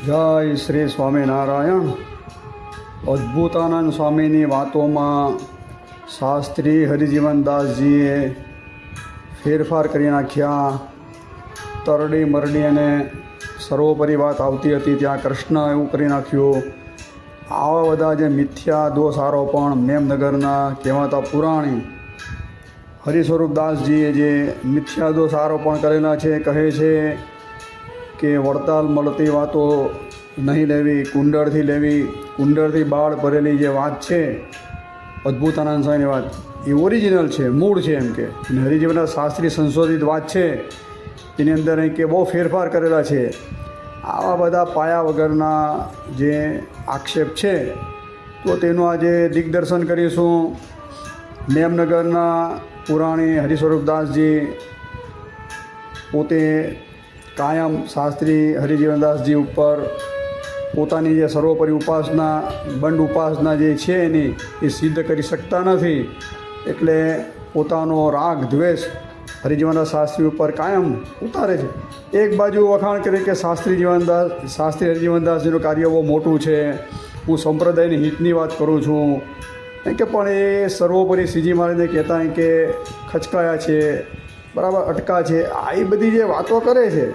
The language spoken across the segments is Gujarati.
જય શ્રી સ્વામિનારાયણ. અદ્ભુતાનંદ સ્વામીની વાતોમાં શાસ્ત્રી હરિજીવનદાસજીએ ફેરફાર કરી નાખ્યા. તરડી મરડી અને સર્વોપરી વાત આવતી હતી ત્યાં કૃષ્ણ એવું કરી નાખ્યું. આવા બધા જે મિથ્યા દોષ આરોપણ મેમનગરના કહેવાતા પુરાણી હરિસ્વરૂપદાસજીએ જે મિથ્યા દોષ આરોપણ કરેલા છે, કહે છે કે વડતાલ મળતી વાતો નહીં લેવી, કુંડળથી લેવી. કુંડળથી બાળ ભરેલી જે વાત છે અદ્ભુતાનંદ સ્વામીની વાત, એ ઓરિજિનલ છે, મૂળ છે એમ કે. અને હરિજીવનના શાસ્ત્રી સંશોધિત વાત છે, તેની અંદર અહીં કે બહુ ફેરફાર કરેલા છે. આવા બધા પાયા વગરના જે આક્ષેપ છે તો તેનું આજે દિગ્દર્શન કરીશું. મેમનગરના પુરાણી હરિસ્વરૂપદાસજી પોતે કાયમ શાસ્ત્રી હરિજીવનદાસજી ઉપર પોતાની જે સર્વોપરી ઉપાસના બંડ ઉપાસના જે છે એની એ સિદ્ધ કરી શકતા નથી, એટલે પોતાનો રાગ દ્વેષ હરિજીવનદાસ શાસ્ત્રી ઉપર કાયમ ઉતારે છે. એક બાજુ વખાણ કરે કે શાસ્ત્રી હરિજીવનદાસજીનું કાર્ય બહુ મોટું છે, હું સંપ્રદાયની હિતની વાત કરું છું, કે પણ એ સર્વોપરી સીજી મારીને કહેતા કે ખચકાયા છે, બરાબર અટકા છે, આ એ બધી જે વાતો કરે છે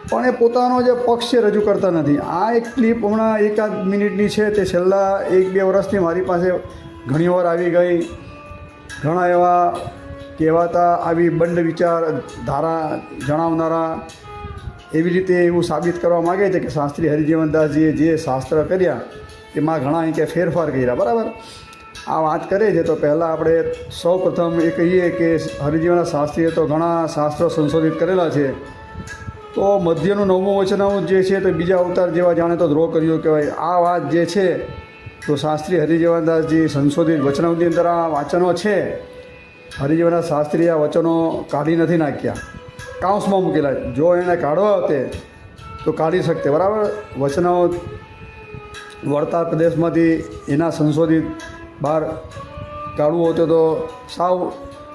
પણ એ પોતાનો જે પક્ષ છે રજૂ કરતા નથી. આ એક ક્લિપ હમણાં 1-8 મિનિટની છે, તે છેલ્લા 1-2 વર્ષથી મારી પાસે ઘણીવાર આવી ગઈ. ઘણા એવા કહેવાતા આવી બંડ વિચાર ધારા જણાવનારા એવી રીતે એવું સાબિત કરવા માગે છે કે શાસ્ત્રી હરિજીવનદાસજીએ જે શાસ્ત્ર કર્યા એમાં ઘણા કે ફેરફાર કર્યા, બરાબર આ વાત કરે છે. તો પહેલાં આપણે સૌ પ્રથમ એ કહીએ કે હરિજીવનના શાસ્ત્રીએ તો ઘણા શાસ્ત્રો સંશોધિત કરેલા છે. તો મધ્યનું 9મું વચનામૃત જે છે તો બીજા અવતાર જેવા જાણે તો દ્રોહ કર્યો કહેવાય. આ વાત જે છે તો શાસ્ત્રી હરિજીવનદાસજી સંશોધિત વચનામૃતની અંદર આ વાચનો છે. હરિજીવનના શાસ્ત્રીએ આ વચનો કાઢી નથી નાખ્યા, કાઉન્સમાં મૂકેલા. જો એણે કાઢવા હોતે તો કાઢી શકતે, બરાબર. વચનામૃત વડતાલ પ્રદેશમાંથી એના સંશોધિત બહાર કાઢવું હોતું તો સાવ,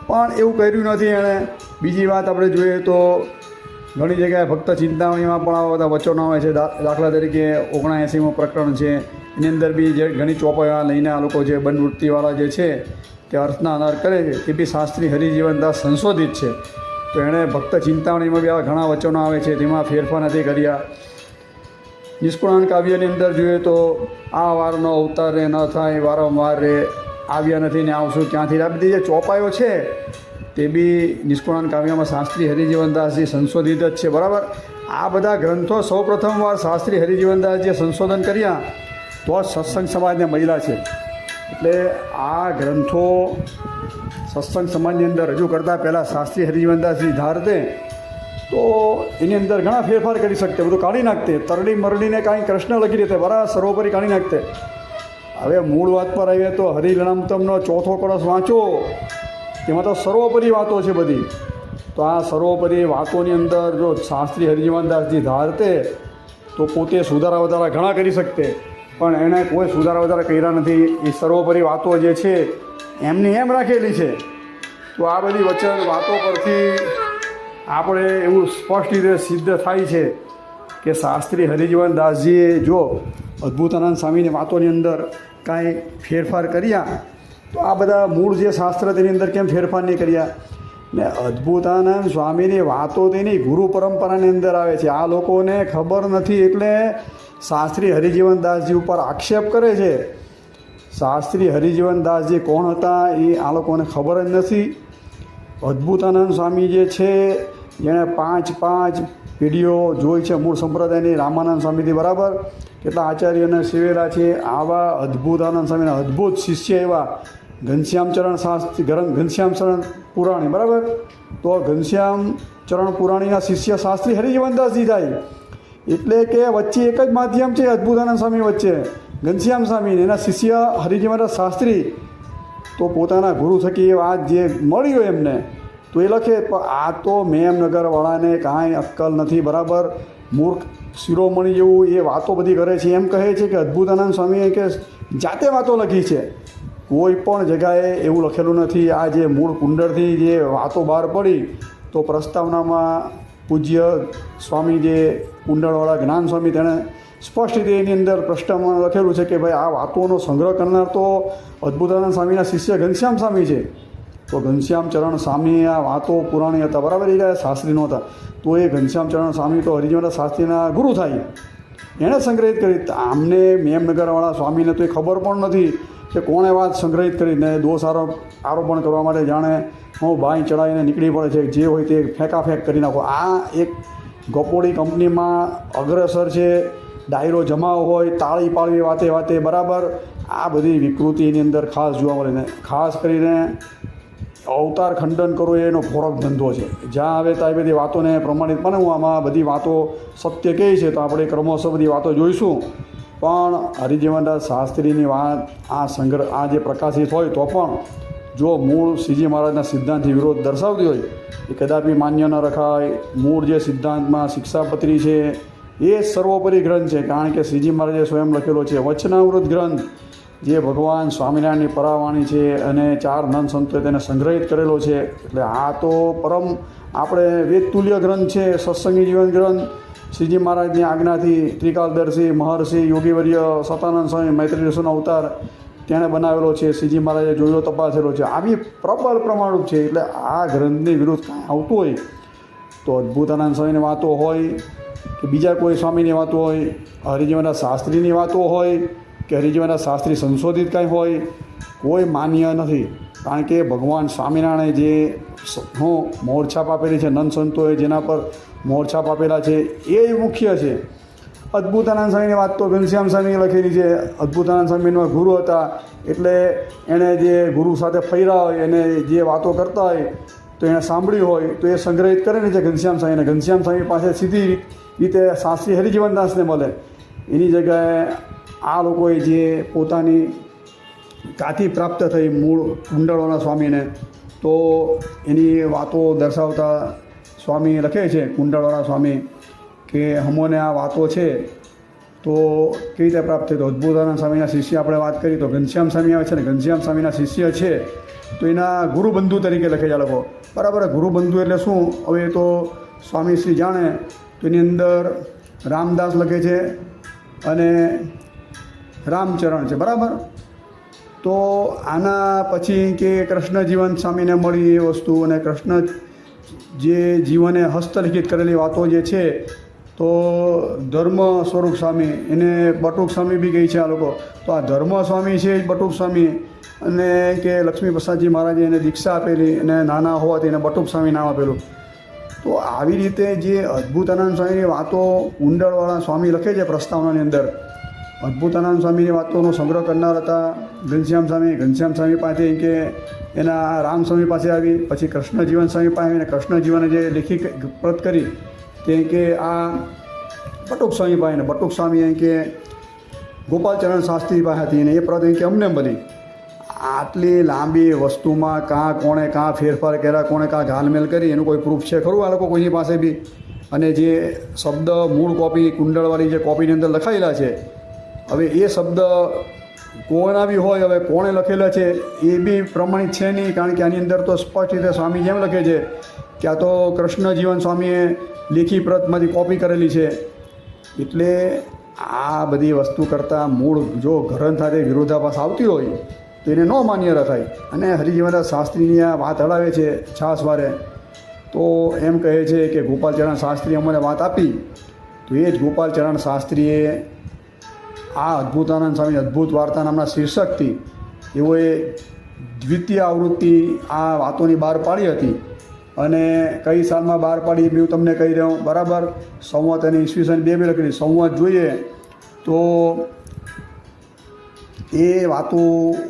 પણ એવું કર્યું નથી એણે. બીજી વાત આપણે જોઈએ તો ઘણી જગ્યાએ ભક્ત ચિંતામણીમાં પણ આવા બધા વચનો આવે છે. દાખલા તરીકે 79મું પ્રકરણ છે, એની અંદર બી જે ઘણી ચોપાઈઓ લઈને આ લોકો જે બંધવૃત્તિવાળા જે છે તે અર્થના અનાર કરે છે, તે બી શાસ્ત્રી હરિજીવનદાસ સંશોધિત છે. તો એણે ભક્ત ચિંતામણીમાં બી આવા ઘણા વચનો આવે છે, તેમાં ફેરફાર નથી કર્યા. નિષ્કુળાન કાવ્યની અંદર જોઈએ તો આ વારનો અવતાર રે ન થાય, વારંવાર રે આવ્યા નથી ને આવશું ક્યાંથી. આ બધી જે ચોપાઈઓ છે તે બી નિષ્કુળાન કાવ્યમાં શાસ્ત્રી હરિજીવનદાસજી સંશોધિત જ છે, બરાબર. આ બધા ગ્રંથો સૌ પ્રથમવાર શાસ્ત્રી હરિજીવનદાસજીએ સંશોધન કર્યા તો જ સત્સંગ સમાજને મળ્યા છે. એટલે આ ગ્રંથો સત્સંગ સમાજની અંદર રજૂ કરતાં પહેલાં શાસ્ત્રી હરિજીવનદાસજી ધારતે તો એની અંદર ઘણા ફેરફાર કરી શકતે, બધું કાઢી નાખતે. તરડી મરડીને કાંઈ કૃષ્ણ લખી દેતે, બરાબર, સર્વોપરી કાઢી નાખતે. હવે મૂળ વાત પર આવીએ તો હરિલણામતમનો 4થો કળશ વાંચો, તેમાં તો સર્વોપરી વાતો છે બધી. તો આ સર્વોપરી વાતોની અંદર જો શાસ્ત્રી હરિજીવનદાસજી ધારતે તો પોતે સુધારા વધારા ઘણા કરી શકતે, પણ એણે કોઈ સુધારા વધારા કર્યા નથી. એ સર્વોપરી વાતો જે છે એમની એમ રાખેલી છે. તો આ બધી વચન વાતો પરથી આપણે એવું સ્પષ્ટ રીતે સિદ્ધ થાય છે કે શાસ્ત્રી હરિજીવનદાસજીએ જો અદ્ભુતાનંદ સ્વામીની વાતોની અંદર કાંઈ ફેરફાર કર્યા તો આ બધા મૂળ જે શાસ્ત્ર તેની અંદર કેમ ફેરફાર નહીં કર્યા. ને અદ્ભુતાનંદ સ્વામીની વાતો તેની ગુરુ પરંપરાની અંદર આવે છે. આ લોકોને ખબર નથી એટલે શાસ્ત્રી હરિજીવનદાસજી ઉપર આક્ષેપ કરે છે. શાસ્ત્રી હરિજીવનદાસજી કોણ હતા એ આ લોકોને ખબર જ નથી. અદ્ભુતાનંદ સ્વામી જે છે જેણે 5 પેઢીઓ જોઈ છે મૂળ સંપ્રદાયની, રામાનંદ સ્વામીથી, બરાબર, કેટલા આચાર્યોને સેવેલા છે. આવા અદ્ભુતાનંદ સ્વામીના અદ્ભુત શિષ્ય એવા ઘનશ્યામચરણ શાસ્ત્રી, ઘનશ્યામચરણ પુરાણી, બરાબર. તો ઘનશ્યામચરણ પુરાણીના શિષ્ય શાસ્ત્રી હરિજીવનદાસજી થાય. એટલે કે વચ્ચે એક જ માધ્યમ છે અદ્ભુતાનંદ સ્વામી વચ્ચે, ઘનશ્યામ સ્વામી, એના શિષ્ય હરિજીવનદાસ શાસ્ત્રી. તો પોતાના ગુરુ થકી એ વાત જે મળી હોય એમને તો એ લખે. આ તો મેમનગરવાળાને કાંઈ અક્કલ નથી, બરાબર, મૂર્ખ શિરોમણી જેવું એ વાતો બધી કરે છે. એમ કહે છે કે અદ્ભુતાનંદ સ્વામીએ કે જાતે વાતો લખી છે, કોઈ પણ જગાએ એવું લખેલું નથી. આ જે મૂળ કુંડળથી જે વાતો બહાર પડી તો પ્રસ્તાવનામાં પૂજ્ય સ્વામી જે કુંડળવાળા જ્ઞાન સ્વામી તેણે સ્પષ્ટ રીતે એની અંદર પ્રશ્નમાં લખેલું છે કે ભાઈ આ વાતોનો સંગ્રહ કરનાર તો અદ્ભુતાનંદ સ્વામીના શિષ્ય ઘનશ્યામ સ્વામી છે. તો ઘનશ્યામ ચરણ સ્વામી આ વાતો પુરાણી હતા, બરાબર, એ શાસ્ત્રી નહોતા. તો એ ઘનશ્યામ ચરણ સ્વામી તો હરિજીવનદાસ શાસ્ત્રીના ગુરુ થાય, એણે સંગ્રહિત કરી. આમને મેમનગરવાળા સ્વામીને તો એ ખબર પણ નથી કે કોણે વાત સંગ્રહિત કરીને દોષ આરોપણ કરવા માટે જાણે હું બાઈ ચડાવીને નીકળી પડે છે, જે હોય તે ફેંકાફેંક કરી નાખો. આ એક ગપોડી કંપનીમાં અગ્રસર છે, ડાયરો જમાવ હોય, તાળી પાડવી વાતે વાતે, બરાબર, આ બધી વિકૃતિ એની અંદર ખાસ જોવા મળે ને. ખાસ કરીને અવતાર ખંડન કરવો એનો ખોરાક ધંધો છે. જ્યાં આવે ત્યાં બધી વાતોને પ્રમાણિત પણ હું આમાં બધી વાતો સત્ય કહે છે તો આપણે ક્રમશઃ બધી વાતો જોઈશું. પણ હરિજીવનદાસ શાસ્ત્રીની વાત આ જે પ્રકાશિત હોય તો પણ જો મૂળ શ્રીજી મહારાજના સિદ્ધાંતથી વિરોધ દર્શાવતી હોય એ કદાપી માન્ય ન રખાય. મૂળ જે સિદ્ધાંતમાં શિક્ષાપત્રી છે એ સર્વોપરી ગ્રંથ છે, કારણ કે શ્રીજી મહારાજે સ્વયં લખેલો છે વચનાવૃત ગ્રંથ, જે ભગવાન સ્વામિનારાયણની પરાવાણી છે અને 4 નંદ સંતોએ તેને સંગ્રહિત કરેલો છે. એટલે આ તો પરમ આપણે વેદતુલ્ય ગ્રંથ છે, સત્સંગી જીવન ગ્રંથ. શ્રીજી મહારાજની આજ્ઞાથી ત્રિકાલદર્શી મહર્ષિ યોગીવર્ય સતાનંદ સ્વામી મૈત્રી ઋષિનો અવતાર તેણે બનાવેલો છે, શ્રીજી મહારાજે જોયો તપાસેલો છે. આવી પ્રબળ પ્રમાણરૂપ છે. એટલે આ ગ્રંથની વિરુદ્ધ કાંઈ આવતું હોય તો અદ્ભુતાનંદ સ્વામીની વાતો હોય કે બીજા કોઈ સ્વામીની વાતો હોય, હરિજીવનદાસ શાસ્ત્રીની વાતો હોય કે હરિજીવનદાસ શાસ્ત્રી સંશોધિત કાંઈ હોય, કોઈ માન્ય નથી. કારણ કે ભગવાન સ્વામિનારાયણે જે મોરછાપ આપેલી છે, નંદ સંતોએ જેના પર મોરછાપ આપેલા છે એ મુખ્ય છે. અદ્ભુતાનંદ સ્વામીની વાત તો ઘનશ્યામ સ્વામીએ લખેલી છે. અદ્ભુતાનંદ સ્વામીના ગુરુ હતા, એટલે એણે જે ગુરુ સાથે ફર્યા હોય એને જે વાતો કરતા હોય તો એણે સાંભળ્યું હોય તો એ સંગ્રહિત કરેલી છે ઘનશ્યામ સ્વામીને. ઘનશ્યામ સ્વામી પાસે સીધી રીતે શાસ્ત્રી હરિજીવનદાસને મળે. એની જગ્યાએ આ લોકોએ જે પોતાની કાથી પ્રાપ્ત થઈ મૂળ કુંડળવાળા સ્વામીને, તો એની વાતો દર્શાવતા સ્વામી લખે છે કુંડળવાળા સ્વામી કે હમોને આ વાતો છે તો કેવી રીતે પ્રાપ્ત થઈ. તો અદ્ભુતાનંદ સ્વામીના શિષ્ય આપણે વાત કરી તો ઘનશ્યામ સ્વામી આવે છે ને, ઘનશ્યામ સ્વામીના શિષ્ય છે તો એના ગુરુબંધુ તરીકે લખે છે આ લોકો, બરાબર. ગુરુબંધુ એટલે શું, હવે તો સ્વામી શ્રી જાણે. તો એની અંદર રામદાસ લખે છે અને રામચરણ છે, બરાબર. તો આના પછી કે કૃષ્ણ જીવન સ્વામીને મળી એ વસ્તુ, અને કૃષ્ણ જે જીવને હસ્તલિખિત કરેલી વાતો જે છે તો ધર્મ સ્વરૂપ સ્વામી એને બટુક સ્વામી બી કહે છે આ લોકો. તો આ ધર્મ સ્વામી છે બટુક સ્વામી, અને કે લક્ષ્મી પ્રસાદજી મહારાજે એને દીક્ષા આપેલી અને નાના હોવાથી એને બટુક સ્વામી નામ આપેલું. તો આવી રીતે જે અદ્ભુતાનંદ સ્વામીની વાતો કુંડળવાળા સ્વામી લખે છે પ્રસ્તાવનાની અંદર. અદ્ભુતાનંદ સ્વામીની વાતોનો સંગ્રહ કરનાર હતા ઘનશ્યામ સ્વામી. ઘનશ્યામ સ્વામી પાસે કે એના રામ સ્વામી પાસે આવી, પછી કૃષ્ણ જીવન સ્વામી પાસે આવીને કૃષ્ણ જીવને જે લેખી પ્રત કરી તે કે આ બટુક સ્વામી પાસે, ને બટુક સ્વામી કે ગોપાલચરણ શાસ્ત્રી પાસે હતી ને એ પ્રત કે અમને બની. આટલી લાંબી વસ્તુમાં કોણે ફેરફાર કર્યા, કોણે ઘાલમેલ કરી એનું કોઈ પ્રૂફ છે ખરું આ લોકો કોઈની પાસે બી? અને જે શબ્દ મૂળ કોપી કુંડળવાળી જે કોપીની અંદર લખાયેલા છે, હવે એ શબ્દ કોના બી હોય, હવે કોણે લખેલા છે એ બી પ્રમાણિત છે નહીં. કારણ કે આની અંદર તો સ્પષ્ટ રીતે સ્વામી જેમ લખે છે કે આ તો કૃષ્ણ જીવન સ્વામીએ લેખી પ્રતમાંથી કોપી કરેલી છે. એટલે આ બધી વસ્તુ કરતાં મૂળ જો ગ્રંથ સાથે વિરોધાભાસ આવતી હોય તો એને ન માન્ય રખાય. અને હરિજીવનદાસ શાસ્ત્રીની આ વાત હડાવે છે છાસવારે, તો એમ કહે છે કે ગોપાલચરણ શાસ્ત્રી અમને વાત આપી, તો એ જ ગોપાલચરણ શાસ્ત્રીએ આ અદ્ભુતાનંદ સ્વામી અદ્ભુત વાર્તા નામના શીર્ષકથી એઓએ દ્વિતીય આવૃત્તિ આ વાતોની બહાર પાડી હતી. અને કઈ સાલમાં બહાર પાડી હું તમને કહી રહ્યો, બરાબર. સંવત અને ઈસવીસન 2 લખેલી. સંવત જોઈએ તો એ વાતો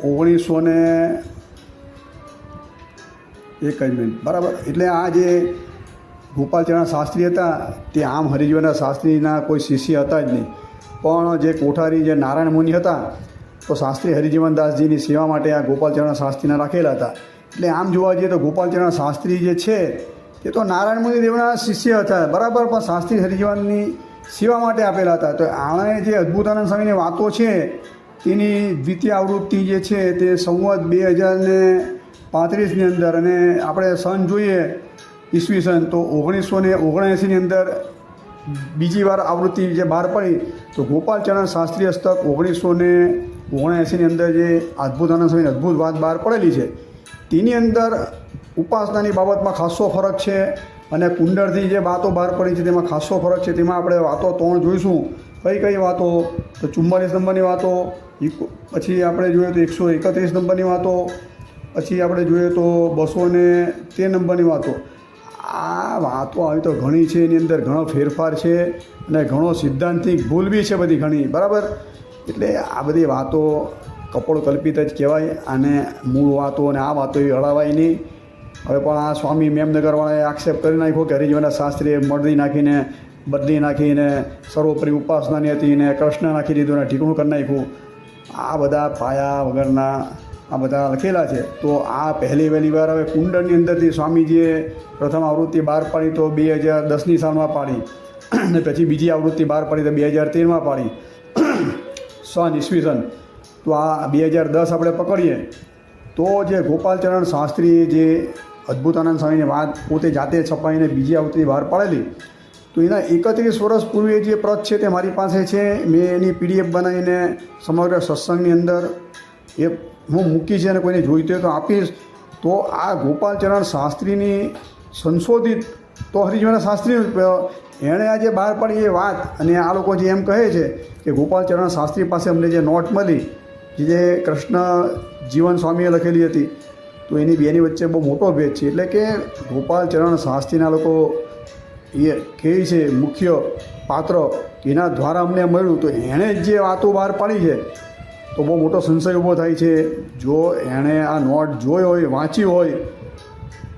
1901, બરાબર. એટલે આ જે ગોપાલચરણ શાસ્ત્રી હતા તે આમ હરિજીવનદાસ શાસ્ત્રીના કોઈ શિષ્ય હતા જ નહીં, પણ જે કોઠારી જે નારાયણ મુનિ હતા તો શાસ્ત્રી હરિજીવનદાસજીની સેવા માટે આ ગોપાલચરણ શાસ્ત્રીને રાખેલા હતા. એટલે આમ જોવા જઈએ તો ગોપાલચરણ શાસ્ત્રી જે છે તે તો નારાયણ મુનિ દેવના શિષ્ય હતા, બરાબર, પણ શાસ્ત્રી હરિજીવનની સેવા માટે આપેલા હતા. તો આણે જે અદ્ભુતાનંદ સ્વામીની વાતો છે તેની દ્વિતીય આવૃત્તિ જે છે તે સંવત 2035ની અંદર, અને આપણે સન જોઈએ ઈસવીસન તો 1979ની અંદર બીજી વાર આવૃત્તિ જે બહાર પડી તો ગોપાલચરણ શાસ્ત્રી હસ્તક 1979ની અંદર જે અદ્ભુતાનંદ સ્વામીની અદ્ભુત વાત બહાર પડેલી છે તેની અંદર ઉપાસનાની બાબતમાં ખાસો ફરક છે અને કુંડળથી જે વાતો બહાર પડી છે તેમાં ખાસો ફરક છે. તેમાં આપણે વાતો 3 જોઈશું. કઈ વાતો? તો 44 નંબરની વાતો, પછી આપણે જોઈએ તો 131 નંબરની વાતો, પછી આપણે જોઈએ તો 213 નંબરની વાતો. આ વાતો આવી તો ઘણી છે, એની અંદર ઘણો ફેરફાર છે અને ઘણો સિદ્ધાંતિક ભૂલ બી છે બધી ઘણી, બરાબર. એટલે આ બધી વાતો કપોળ કલ્પિત જ કહેવાય અને મૂળ વાતો અને આ વાતો એ અડાવાય નહીં. હવે પણ આ સ્વામી મેમનગરવાળાએ આક્ષેપ કરી નાખ્યો કે હરિજીવનના શાસ્ત્રીએ બદલી નાખીને સર્વોપરી ઉપાસનાની હતી ને કૃષ્ણ નાખી દીધું ને ઠીકણું કરી નાખ્યું. આ બધા પાયા વગરના આ બધા લખેલા છે. તો આ વહેલી વાર હવે કુંડળની અંદરથી સ્વામીજીએ પ્રથમ આવૃત્તિ બહાર પાડી તો 2010ની સાલમાં પાડી અને પછી બીજી આવૃત્તિ બહાર પાડી તો 2013માં પાડી ઈસવીસન. તો આ 2010 આપણે પકડીએ તો જે ગોપાલચરણ શાસ્ત્રીએ જે અદ્ભુતાનંદ સ્વામીની વાત પોતે જાતે છપાઈને બીજી આવૃત્તિ બહાર પાડેલી, તો એના 31 વર્ષ પૂર્વે જે પ્રત છે તે મારી પાસે છે. મેં એની PDF બનાવીને સમગ્ર સત્સંગની અંદર એ હું મૂકી છે અને કોઈને જોઈતું હોય તો આપીશ. તો આ ગોપાલચરણ શાસ્ત્રીની સંશોધિત તો હરિજીવનના શાસ્ત્રી એણે આ જે બહાર પાડી એ વાત અને આ લોકો જે એમ કહે છે કે ગોપાલચરણ શાસ્ત્રી પાસે અમને જે નોટ મળી જે કૃષ્ણ જીવન સ્વામીએ લખેલી હતી, તો એની બેની વચ્ચે બહુ મોટો ભેદ છે. એટલે કે ગોપાલચરણ શાસ્ત્રીના લોકો એ કહે છે મુખ્ય પાત્ર એના દ્વારા અમને મળ્યું, તો એણે જે વાતો બહાર પાડી છે તો બહુ મોટો સંશય ઊભો થાય છે. જો એણે આ નોટ જોઈ હોય, વાંચી હોય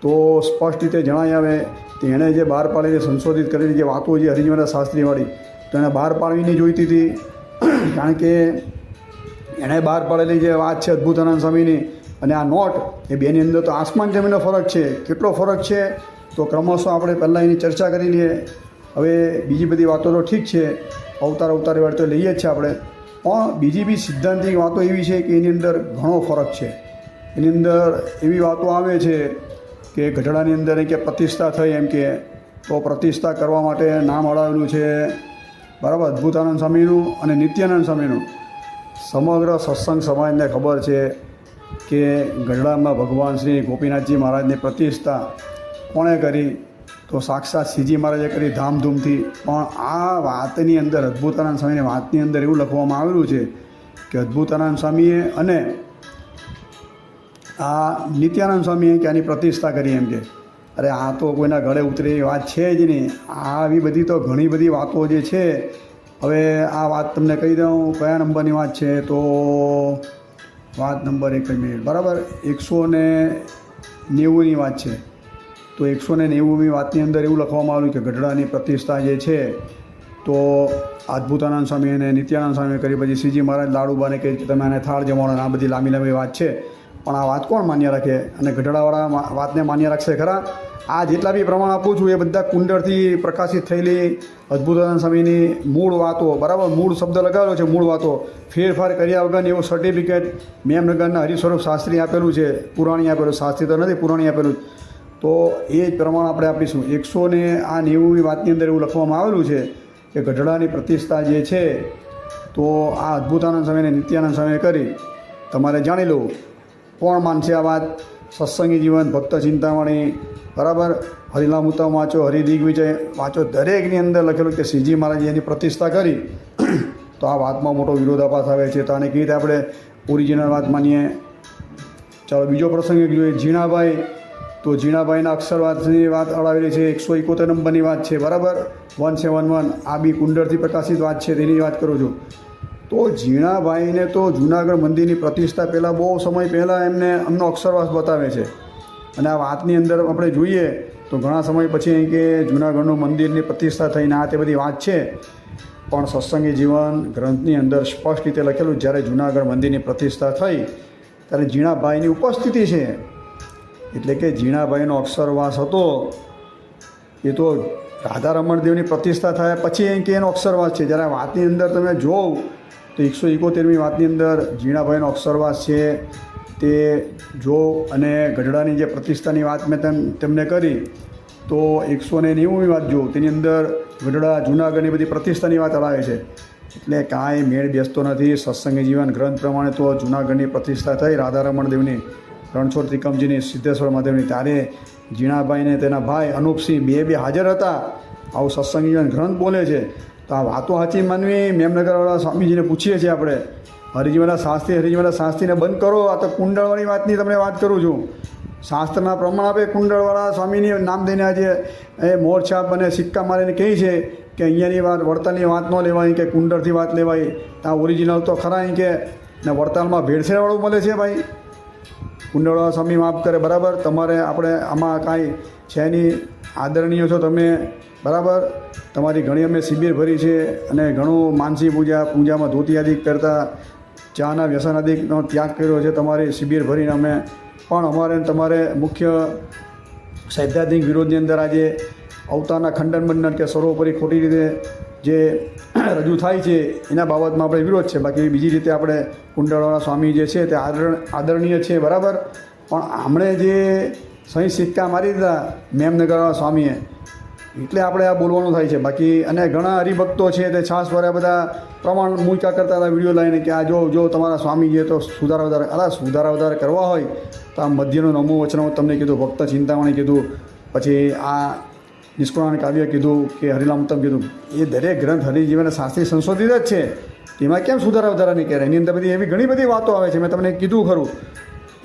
તો સ્પષ્ટ રીતે જણાઈ આવે તો એણે જે બહાર પાડેલી સંશોધિત કરેલી જે વાતો જે હરિજીવનના શાસ્ત્રીવાળી તો એને બહાર પાડવી નહીં જોઈતી હતી. કારણ કે એણે બહાર પાડેલી જે વાત છે અદ્ભુતાનંદ સ્વામીની અને આ નોટ એ બેની અંદર તો આસમાન જમીનનો ફરક છે. કેટલો ફરક છે તો ક્રમશઃ આપણે પહેલાં એની ચર્ચા કરી લઈએ. હવે બીજી બધી વાતો તો ઠીક છે, અવતાર વાર તો લઈએ જ છે આપણે, પણ બીજી બી સિદ્ધાંતિક વાતો એવી છે કે એની અંદર ઘણો ફરક છે. એની અંદર એવી વાતો આવે છે કે ગઢડાની અંદર કે પ્રતિષ્ઠા થઈ એમ કે તો પ્રતિષ્ઠા કરવા માટે નામ અડાવેલું છે, બરાબર, અદ્ભુતાનંદ સ્વામીનું અને નિત્યાનંદ સ્વામીનું. સમગ્ર સત્સંગ સમાજને ખબર છે કે ગઢડામાં ભગવાન શ્રી ગોપીનાથજી મહારાજની પ્રતિષ્ઠા કોણે કરી? તો સાક્ષાત શ્રીજી મહારાજે કરી ધામધૂમથી. પણ આ વાતની અંદર અદ્ભુતાનંદ સ્વામીની વાતની અંદર એવું લખવામાં આવેલું છે કે અદ્ભુતાનંદ સ્વામીએ અને આ નિત્યાનંદ સ્વામીએ કે આની પ્રતિષ્ઠા કરી એમ કે. અરે આ તો કોઈના ગળે ઉતરે એવી વાત છે જ નહીં. આવી બધી તો ઘણી બધી વાતો જે છે. હવે આ વાત તમને કહી દઉં કયા નંબરની વાત છે. તો વાત નંબર 1 મિનિટ, બરાબર, 190ની વાત છે. તો 190મી વાતની અંદર એવું લખવામાં આવ્યું કે ગઢડાની પ્રતિષ્ઠા જે છે તો અદ્ભુતાનંદ સ્વામી અને નિત્યાનંદ સ્વામી કરી, પછી શ્રીજી મહારાજ લાડુબાને કહે કે તમે આને થાળ જમાડો. આ બધી લાંબી વાત છે, પણ આ વાત કોણ માન્ય રાખે? અને ગઢડાવાળા વાતને માન્ય રાખશે ખરા? આ જેટલા બી પ્રમાણ આપું છું એ બધા કુંડળથી પ્રકાશિત થયેલી અદ્ભુતાનંદ સ્વામીની મૂળ વાતો, બરાબર, મૂળ શબ્દ લગાવેલો છે, મૂળ વાતો ફેરફાર કર્યા વગરની એવું સર્ટિફિકેટ મેમનગરના હરિસ્વરૂપ શાસ્ત્રી આપેલું છે, પુરાણી આપેલું, શાસ્ત્રી તો નથી, પુરાણી આપેલું. તો એ જ પ્રમાણ આપણે આપીશું. 190મી વાતની અંદર એવું લખવામાં આવેલું છે કે ગઢડાની પ્રતિષ્ઠા જે છે તો આ અદ્ભુતાનંદ સ્વામી અને નિત્યાનંદ સ્વામીએ કરી. તમારે જાણી લો કોણ માનશે આ વાત? સત્સંગી જીવન, ભક્ત ચિંતામણી, બરાબર, હરિલામૃતમ વાંચો, હરિદિગ્વિજય વાંચો, દરેકની અંદર લખેલું કે શ્રીજી મહારાજે એની પ્રતિષ્ઠા કરી. તો આ વાતમાં મોટો વિરોધાભાસ આવે છે. તો આને કેવી રીતે આપણે ઓરિજિનલ વાત માનીએ? ચાલો બીજો પ્રસંગ જોઈએ. ઝીણાભાઈ, તો ઝીણાભાઈના અક્ષરવાદની વાત અડાવેલી છે. 171 નંબરની વાત છે, બરાબર, 171. આ બી કુંડળથી પ્રકાશિત વાત છે, તેની વાત કરું છું. તો ઝીણાભાઈને તો જૂનાગઢ મંદિરની પ્રતિષ્ઠા પહેલાં બહુ સમય પહેલાં એમનો અક્ષરવાસ બતાવે છે. અને આ વાતની અંદર આપણે જોઈએ તો ઘણા સમય પછી અહીં કે જૂનાગઢનું મંદિરની પ્રતિષ્ઠા થઈને આ તે બધી વાત છે. પણ સત્સંગી જીવન ગ્રંથની અંદર સ્પષ્ટ રીતે લખેલું જ્યારે જૂનાગઢ મંદિરની પ્રતિષ્ઠા થઈ ત્યારે ઝીણાભાઈની ઉપસ્થિતિ છે. એટલે કે ઝીણાભાઈનો અક્ષરવાસ હતો એ તો રાધારમણ દેવની પ્રતિષ્ઠા થયા પછી અહીં કે એનો અક્ષરવાસ છે. જ્યારે વાતની અંદર તમે જોવો તો 171મી વાતની અંદર ઝીણાભાઈનો અક્ષરવાસ છે તે જો. અને ગઢડાની જે પ્રતિષ્ઠાની વાત મેં તેમને કરી તો 190મી વાત જો, તેની અંદર ગઢડા જૂનાગઢની બધી પ્રતિષ્ઠાની વાત હલાવે છે, એટલે કાંઈ મેળ બેસતો નથી. સત્સંગી જીવન ગ્રંથ પ્રમાણે તો જૂનાગઢની પ્રતિષ્ઠા થઈ રાધારમણ દેવની, રણછોડ ત્રિકમજીની, સિદ્ધેશ્વર મહાદેવની, ત્યારે જીણાભાઈને તેના ભાઈ અનુપસિંહ બે હાજર હતા. આવું સત્સંગી જીવન ગ્રંથ બોલે છે. તો આ વાતો સાચી માનવી મેમનગરવાળા સ્વામીજીને પૂછીએ છીએ આપણે. હરિજીવાલા શાસ્ત્રીને બંધ કરો. આ તો કુંડળવાળી વાતની તમને વાત કરું છું. શાસ્ત્રના પ્રમાણ આપે કુંડળવાળા સ્વામીની નામ દઈને આજે એ મોરછાપ અને સિક્કા મારીને કહે છે કે અહીંયાની વાત વડતાલની વાત ન લેવાય, કે કુંડળથી વાત લેવાય. આ ઓરિજિનલ તો ખરા કે ને વડતાલમાં ભેળસેળવાળું મળે છે ભાઈ. કુંડળવાળા સ્વામી માફ કરે, બરાબર. તમારે આપણે આમાં કાંઈ છે નહીં. આદરણીય છો તમે, બરાબર. તમારી ઘણી અમે શિબિર ભરી છે અને ઘણું માનસી પૂજામાં ધોતી આદિ કરતા, ચાના વ્યસન આદિનો ત્યાગ કર્યો છે તમારી શિબિર ભરીને અમે. પણ અમારે તમારે મુખ્ય સૈદ્ધાંતિક વિરોધની અંદર આજે અવતારના ખંડન બંધન કે સર્વોપરી ખોટી રીતે જે રજૂ થાય છે એના બાબતમાં આપણે વિરોધ છે. બાકી બીજી રીતે આપણે કુંડળવાળા સ્વામી જે છે તે આદરણીય છે, બરાબર. પણ આમણે જે સહી સિક્કા મારી દીધા મેમનગરવાળા સ્વામીએ, એટલે આપણે આ બોલવાનું થાય છે. બાકી અને ઘણા હરિભક્તો છે તે છાસ વાળા બધા પ્રમાણ મૂકા કરતા હતા વિડીયો લઈને કે આ જો તમારા સ્વામી જે તો સુધારા વધારે કરવા હોય તો આ મધ્યનું નવમું વચન તમને કીધું, ભક્ત ચિંતામણી કીધું, પછી આ નિષ્કુળાન કાવ્ય કીધું, કે હરિલામતમ કીધું. એ દરેક ગ્રંથ હરિજીવન શાસ્ત્રી સંશોધિત જ છે. તેમાં કેમ સુધારા વધારા નહીં કરે? એની અંદર બધી એવી ઘણી બધી વાતો આવે છે, મેં તમને કીધું ખરું.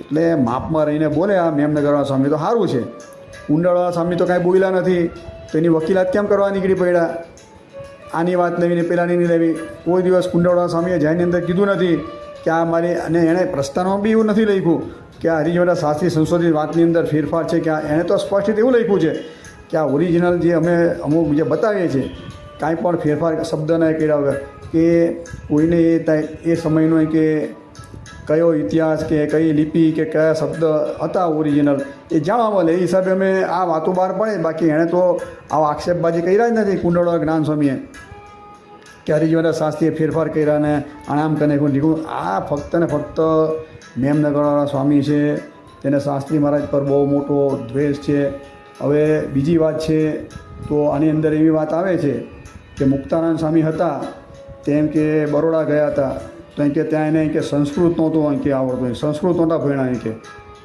એટલે માપમાં રહીને બોલે આ મેમનગરવાળા સ્વામી તો સારું છે. કુંડળવાળા સ્વામી તો કાંઈ બોલ્યા નથી, તો એની વકીલાત કેમ કરવા નીકળી પડ્યા? આની વાત લેવીને પેલાની નહીં લેવી. કોઈ દિવસ કુંડળવાળા સ્વામીએ જાયની અંદર કીધું નથી કે આ મારી, અને એણે પ્રસ્થાનમાં બી એવું નથી લખ્યું કે આ હરિજીવનના શાસ્ત્રી સંશોધિત વાતની અંદર ફેરફાર છે, કે એણે તો સ્પષ્ટ એવું લખ્યું છે કે આ ઓરિજિનલ જે અમે અમુક જે બતાવીએ છીએ કાંઈ પણ ફેરફાર શબ્દ ન કર્યા વગર, કે કોઈને એ સમયનો કે કયો ઇતિહાસ કે કઈ લિપિ કે કયા શબ્દ હતા ઓરિજિનલ એ જાણવા મળે. એ હિસાબે અમે આ વાતો બહાર પડે. બાકી એણે તો આવા આક્ષેપબાજી કર્યા જ નથી કુંડળવાળા જ્ઞાન સ્વામીએ કે હરિજીવનના શાસ્ત્રીએ ફેરફાર કર્યા ને આણામ કરીને નીકળું. આ ફક્ત ને ફક્ત મેમનગરવાળા સ્વામી છે, તેને શાસ્ત્રી મહારાજ પર બહુ મોટો દ્વેષ છે. હવે બીજી વાત છે તો આની અંદર એવી વાત આવે છે કે મુક્તાનંદ સ્વામી હતા તેમ કે બરોડા ગયા હતા, તો એમ કે ત્યાં એને કે સંસ્કૃત નહોતું કે આવડતું, સંસ્કૃત નહોતા ભણ્યા કે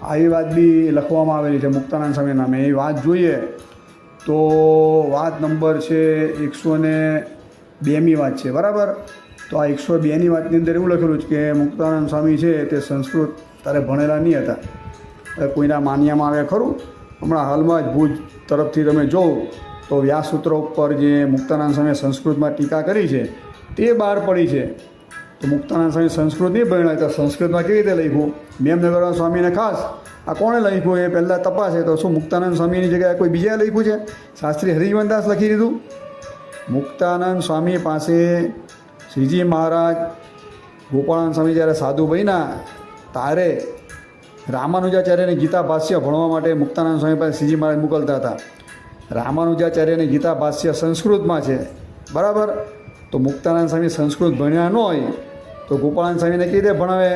આવી વાત બી લખવામાં આવેલી છે મુક્તાનંદ સ્વામી નામે. એ વાત જોઈએ તો વાત નંબર છે 102મી વાત છે, બરાબર. તો આ 102ની વાતની અંદર એવું લખેલું છે કે મુક્તાનંદ સ્વામી છે તે સંસ્કૃત તારે ભણેલા નહીં હતા. કોઈના માન્યામાં આવે ખરું? હમણાં હાલમાં જ ભુજ તરફથી તમે જોવો તો વ્યાસસૂત્ર ઉપર જે મુક્તાનંદ સ્વામીએ સંસ્કૃતમાં ટીકા કરી છે તે બહાર પડી છે. તો મુક્તાનંદ સ્વામી સંસ્કૃત નહીં ભણ્યા, તો સંસ્કૃતમાં કેવી રીતે લખ્યું? મેમનગરવાળા સ્વામીને ખાસ આ કોણે લખ્યું એ પહેલાં તપાસે તો શું મુક્તાનંદ સ્વામીની જગ્યાએ કોઈ બીજાએ લખ્યું છે? શાસ્ત્રી હરિજીવનદાસ લખી દીધું? મુક્તાનંદ સ્વામી પાસે શ્રીજી મહારાજ ગોપાળાનંદ સ્વામી જ્યારે સાધુ બન્યા ત્યારે રામાનુજાચાર્યને ગીતા ભાષ્ય ભણવા માટે મુક્તાનંદ સ્વામી પાસે શ્રીજી મહારાજ મોકલતા હતા. રામાનુજાચાર્યને ગીતા ભાષ્ય સંસ્કૃતમાં છે, બરાબર. તો મુક્તાનંદ સ્વામી સંસ્કૃત ભણ્યા ન હોય તો ગોપાળાનંદ સ્વામીને કેવી રીતે ભણાવે?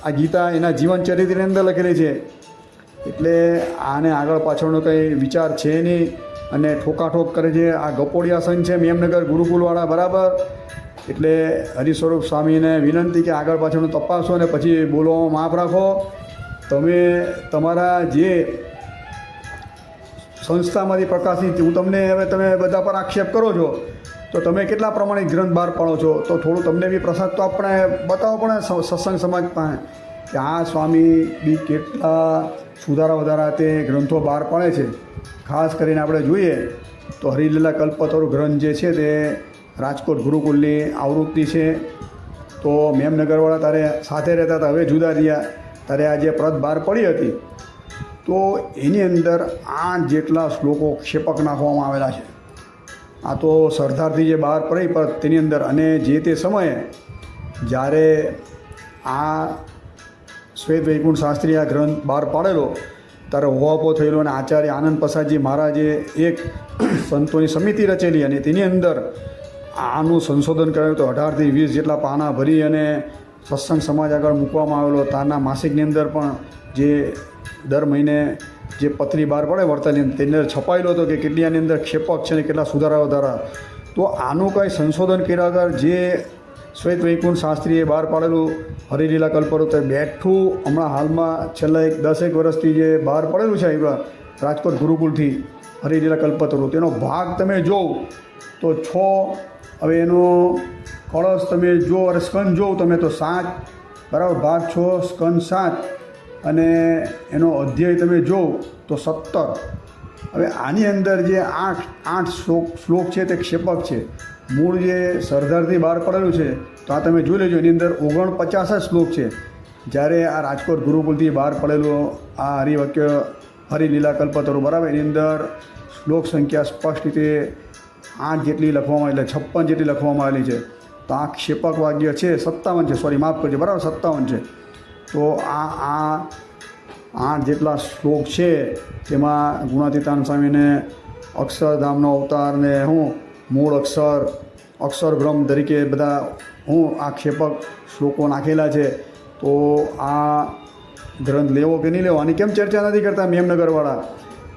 આ ગીતા એના જીવન ચરિત્રની અંદર લખેલી છે. એટલે આને આગળ પાછળનો કંઈ વિચાર છે નહીં અને ઠોકાઠોક કરે છે. આ ગપોડિયાસન છે મેમનગર ગુરુકુલવાળા, બરાબર. એટલે હરિસ્વરૂપ સ્વામીને વિનંતી કે આગળ પાછળનું તપાસો અને પછી બોલવામાં માફ રાખો. તમે તમારા જે સંસ્થામાંથી પ્રકાશિત, હું તમને હવે તમે બધા પર આક્ષેપ કરો છો તો તમે કેટલા પ્રમાણિક ગ્રંથ બહાર પાડો છો, તો થોડું તમને બી પ્રસાદ તો આપણે બતાવો પણ સત્સંગ સમાજ પાસે કે આ સ્વામી બી કેટલા સુધારા વધારા તે ગ્રંથો બહાર પાડે છે. ખાસ કરીને આપણે જોઈએ તો હરિલીલા કલ્પતરુ ગ્રંથ જે છે તે રાજકોટ ગુરુકુલની આવૃત્તિ છે. તો મેમનગરવાળા તારે સાથે રહેતા હતા, હવે જુદા રહ્યા, ત્યારે આ જે પ્રત બહાર પડી હતી તો એની અંદર 8 જેટલા શ્લોકો ક્ષેપક નાખવામાં આવેલા છે. આ તો સરદારથી જે બહાર પડી પર તેની અંદર, અને જે તે સમયે જ્યારે આ શ્વેત વૈકુંઠ શાસ્ત્રી આ ગ્રંથ બહાર પાડેલો ત્યારે હોવાપો થયેલો અને આચાર્ય આનંદ પ્રસાદજી મહારાજે એક સંતોની સમિતિ રચેલી અને તેની અંદર આનું સંશોધન કરાયું. તો 18 થી 20 જેટલા પાના ભરી અને સત્સંગ સમાજ આગળ મૂકવામાં આવેલો. તારના માસિકની અંદર પણ જે દર મહિને જે પથરી બહાર પડે વર્તાલની અંદર તેની અંદર છપાયેલો હતો કે કેટલી આની અંદર ક્ષેપક છે ને કેટલા સુધારા વધારા. તો આનું કંઈ સંશોધન કર્યા વગર જે શ્વેત વૈકુંઠ શાસ્ત્રીએ બહાર પાડેલું હરિલીલા કલ્પતરુ બેઠું હમણાં હાલમાં છેલ્લા 10 વર્ષથી જે બહાર પડેલું છે એવા રાજકોટ ગુરુકુળથી હરિલીલા કલ્પતરુ તેનો ભાગ તમે જોવો તો 6. હવે એનો કળશ તમે જો અને સ્કંદ જોવો તમે તો 7 બરાબર, ભાગ 6 સ્કંદ 7 અને એનો અધ્યાય તમે જોવો તો 17. હવે આની અંદર જે 8 શ્લોક છે તે ક્ષેપક છે. મૂળ જે સરદારથી બહાર પડેલું છે તો આ તમે જોઈ લેજો, એની અંદર 49 શ્લોક છે. જ્યારે આ રાજકોટ ગુરુકુળથી બહાર પડેલું આ હરિલીલા કલ્પતરુ બરાબર, એની અંદર શ્લોક સંખ્યા સ્પષ્ટ રીતે 8 જેટલી લખવામાં, એટલે 56 જેટલી લખવામાં આવેલી છે. તો આ ક્ષેપક વાક્ય છે 57 છે, સોરી માફ કરજો, બરાબર 57 છે. તો આ 8 જેટલા શ્લોક છે તેમાં ગુણાતીતાન સ્વામીને અક્ષરધામનો અવતારને મૂળ અક્ષર બ્રહ્મ તરીકે બધા આ ક્ષેપક શ્લોકો નાખેલા છે. તો આ ગ્રંથ લેવો કે નહીં લેવો આની કેમ ચર્ચા નથી કરતા મેમનગરવાળા?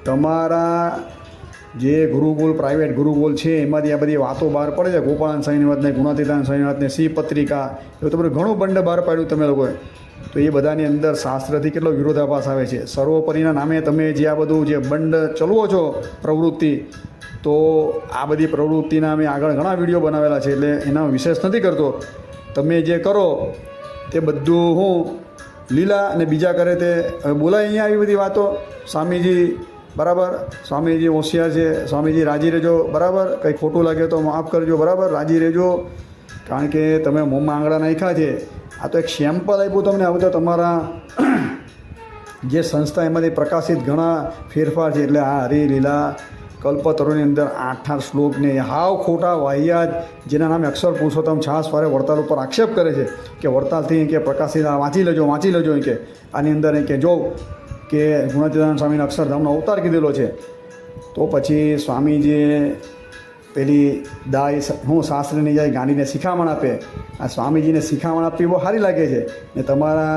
તમારા જે ગુરુકુળ પ્રાઇવેટ ગુરુકુળ છે એમાંથી આ બધી વાતો બહાર પડે છે. ગોપાળાન સ્વામીની વાત ને ગુણાતીતાન સ્વામીની વાત ને સી પત્રિકા, એવું તમારે ઘણું બંડ બહાર પાડ્યું તમે લોકોએ. તો એ બધાની અંદર શાસ્ત્રથી કેટલો વિરોધાભાસ આવે છે. સર્વોપરીના નામે તમે જે આ બધું જે બંડ ચલવો છો પ્રવૃત્તિ, તો આ બધી પ્રવૃત્તિના અમે આગળ ઘણા વિડીયો બનાવેલા છે, એટલે એના વિશેષ નથી કરતો. તમે જે કરો તે બધું લીલા અને બીજા કરે તે બોલાય અહીંયા આવી બધી વાતો. સ્વામીજી બરાબર, સ્વામીજી હોશિયાર છે, સ્વામીજી રાજી રહેજો બરાબર, કંઈ ખોટું લાગે તો માફ કરજો બરાબર, રાજી રહેજો. કારણ કે તમે મોંમાં આંગળા નાખ્યા છે. આ તો એક સેમ્પલ આપ્યું તમને. હવે તો તમારા જે સંસ્થા એમાંથી પ્રકાશિત ઘણા ફેરફાર છે. એટલે આ હરિલીલા કલ્પતરુની અંદર 8 શ્લોકને હાવ ખોટા વાહિયાત, જેના નામે અક્ષર પુરુષોત્તમ છાસ વારે વડતાલ ઉપર આક્ષેપ કરે છે કે વડતાલથી કે પ્રકાશિત વાંચી લેજો કે આની અંદર કે જો કે ગુણાતીતાન સ્વામીને અક્ષરધામનો અવતાર કીધેલો છે. તો પછી સ્વામીજીએ પેલી દાય શાસ્ત્રીની જાય ગાંડીને શિખામણ આપે. આ સ્વામીજીને શિખામણ આપવી બહુ સારી લાગે છે ને તમારા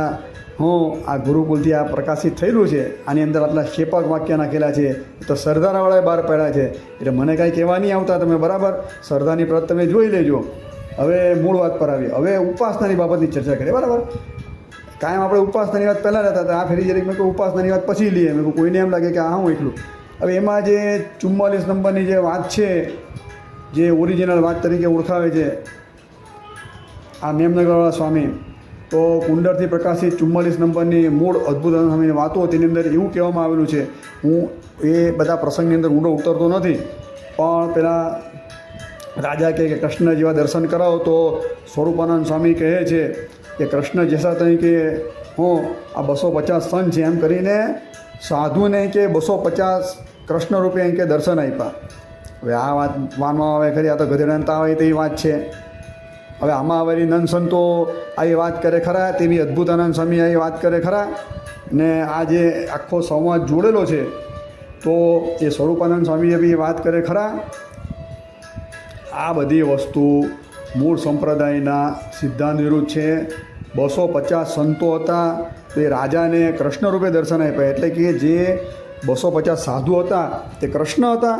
આ ગુરુકુળથી આ પ્રકાશિત થયેલું છે. આની અંદર આટલા ક્ષેપક વાક્ય નાખેલા છે, તો સરદારવાળાએ બહાર પાડ્યા છે. એટલે મને કાંઈ કહેવા નહીં આવતા તમે બરાબર. સરદારની પ્રત તમે જોઈ લેજો. હવે મૂળ વાત પર આવી. હવે ઉપાસનાની બાબતની ચર્ચા કરીએ બરાબર. કાયમ આપણે ઉપાસનાની વાત પહેલાં રહેતા હતા, આ ફેરી જરીક મેં કહું ઉપાસનાની વાત પછી લઈએ. મેં કહું કોઈને એમ લાગે કે આ હું એકલું. હવે એમાં જે 44 નંબરની જે વાત છે, જે ઓરિજિનલ વાત તરીકે ઓળખાવે છે આ મેમનગરવાળા સ્વામી, તો કુંડળથી પ્રકાશિત 44 નંબરની મૂળ અદ્ભુત સ્વામીની વાતો, તેની અંદર એવું કહેવામાં આવેલું છે. હું એ બધા પ્રસંગની અંદર ઊંડો ઉતરતો નથી, પણ પેલા રાજા કે કૃષ્ણ જેવા દર્શન કરાવો તો સ્વરૂપાનંદ સ્વામી કહે છે કે કૃષ્ણ જેસા તઈ કે આ 250 સન છે એમ કરીને સાધુને કે 250 કૃષ્ણ રૂપે એમ કે દર્શન આપ્યા. હવે આ વાત માનવામાં આવે ખરી, આ તો ગધેડાને તાવ આવે તેવી વાત છે. હવે આમાં હવે નંદ સંતો આવી વાત કરે ખરા, તેવી અદ્ભુતાનંદ સ્વામી આવી વાત કરે ખરા, ને આ જે આખો સંવાદ જોડેલો છે તો એ સ્વરૂપાનંદ સ્વામીએ બી વાત કરે ખરા. આ બધી વસ્તુ મૂળ સંપ્રદાયના સિદ્ધાંત વિરુદ્ધ છે. 250 સંતો હતા, તે રાજાને કૃષ્ણ રૂપે દર્શન આપ્યા. એટલે કે જે 250 સાધુ હતા તે કૃષ્ણ હતા.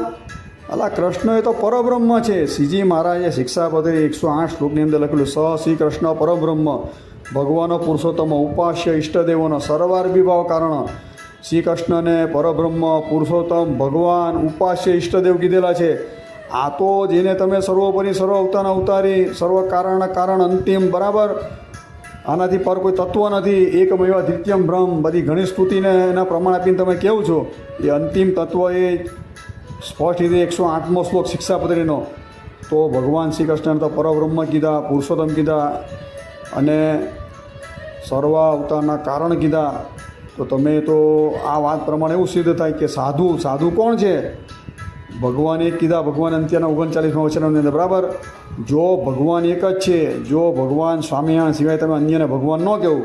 અલા કૃષ્ણ એ તો પરબ્રહ્મ છે. શ્રીજી મહારાજે શિક્ષાપત્રી 108 શ્લોકની અંદર લખેલું શ્રી કૃષ્ણ પરબ્રહ્મ ભગવાન પુરુષોત્તમ ઉપાસ્ય ઈષ્ટદેવોનો સર્વાર્ભિભાવ કારણ. શ્રી કૃષ્ણને પરબ્રહ્મ પુરુષોત્તમ ભગવાન ઉપાસ્ય ઈષ્ટદેવ કીધેલા છે. આ તો જેને તમે સર્વોપરી સર્વ અવતારી સર્વ કારણ અંતિમ બરાબર, આનાથી પર કોઈ તત્વ નથી, એકમેવ દ્વિતીયમ બ્રહ્મ, બધી ઘણી સ્તુતિને એના પ્રમાણ આપીને તમે કહો છો એ અંતિમ તત્વ એ સ્પષ્ટ રીતે 108મો શ્લોક શિક્ષાપત્રીનો. તો ભગવાન શ્રી કૃષ્ણને તો પરબ્રહ્મ કીધા, પુરુષોત્તમ કીધા અને સર્વ અવતારના કારણ કીધા. તો તમે તો આ વાત પ્રમાણે એવું સિદ્ધ થાય કે સાધુ કોણ છે? ભગવાન એક કીધા, ભગવાન અંત્યના 39મા વચનની અંદર બરાબર. જો ભગવાન એક જ છે, જો ભગવાન સ્વામિનારાયણ સિવાય તમે અન્યને ભગવાન ન કહેવું,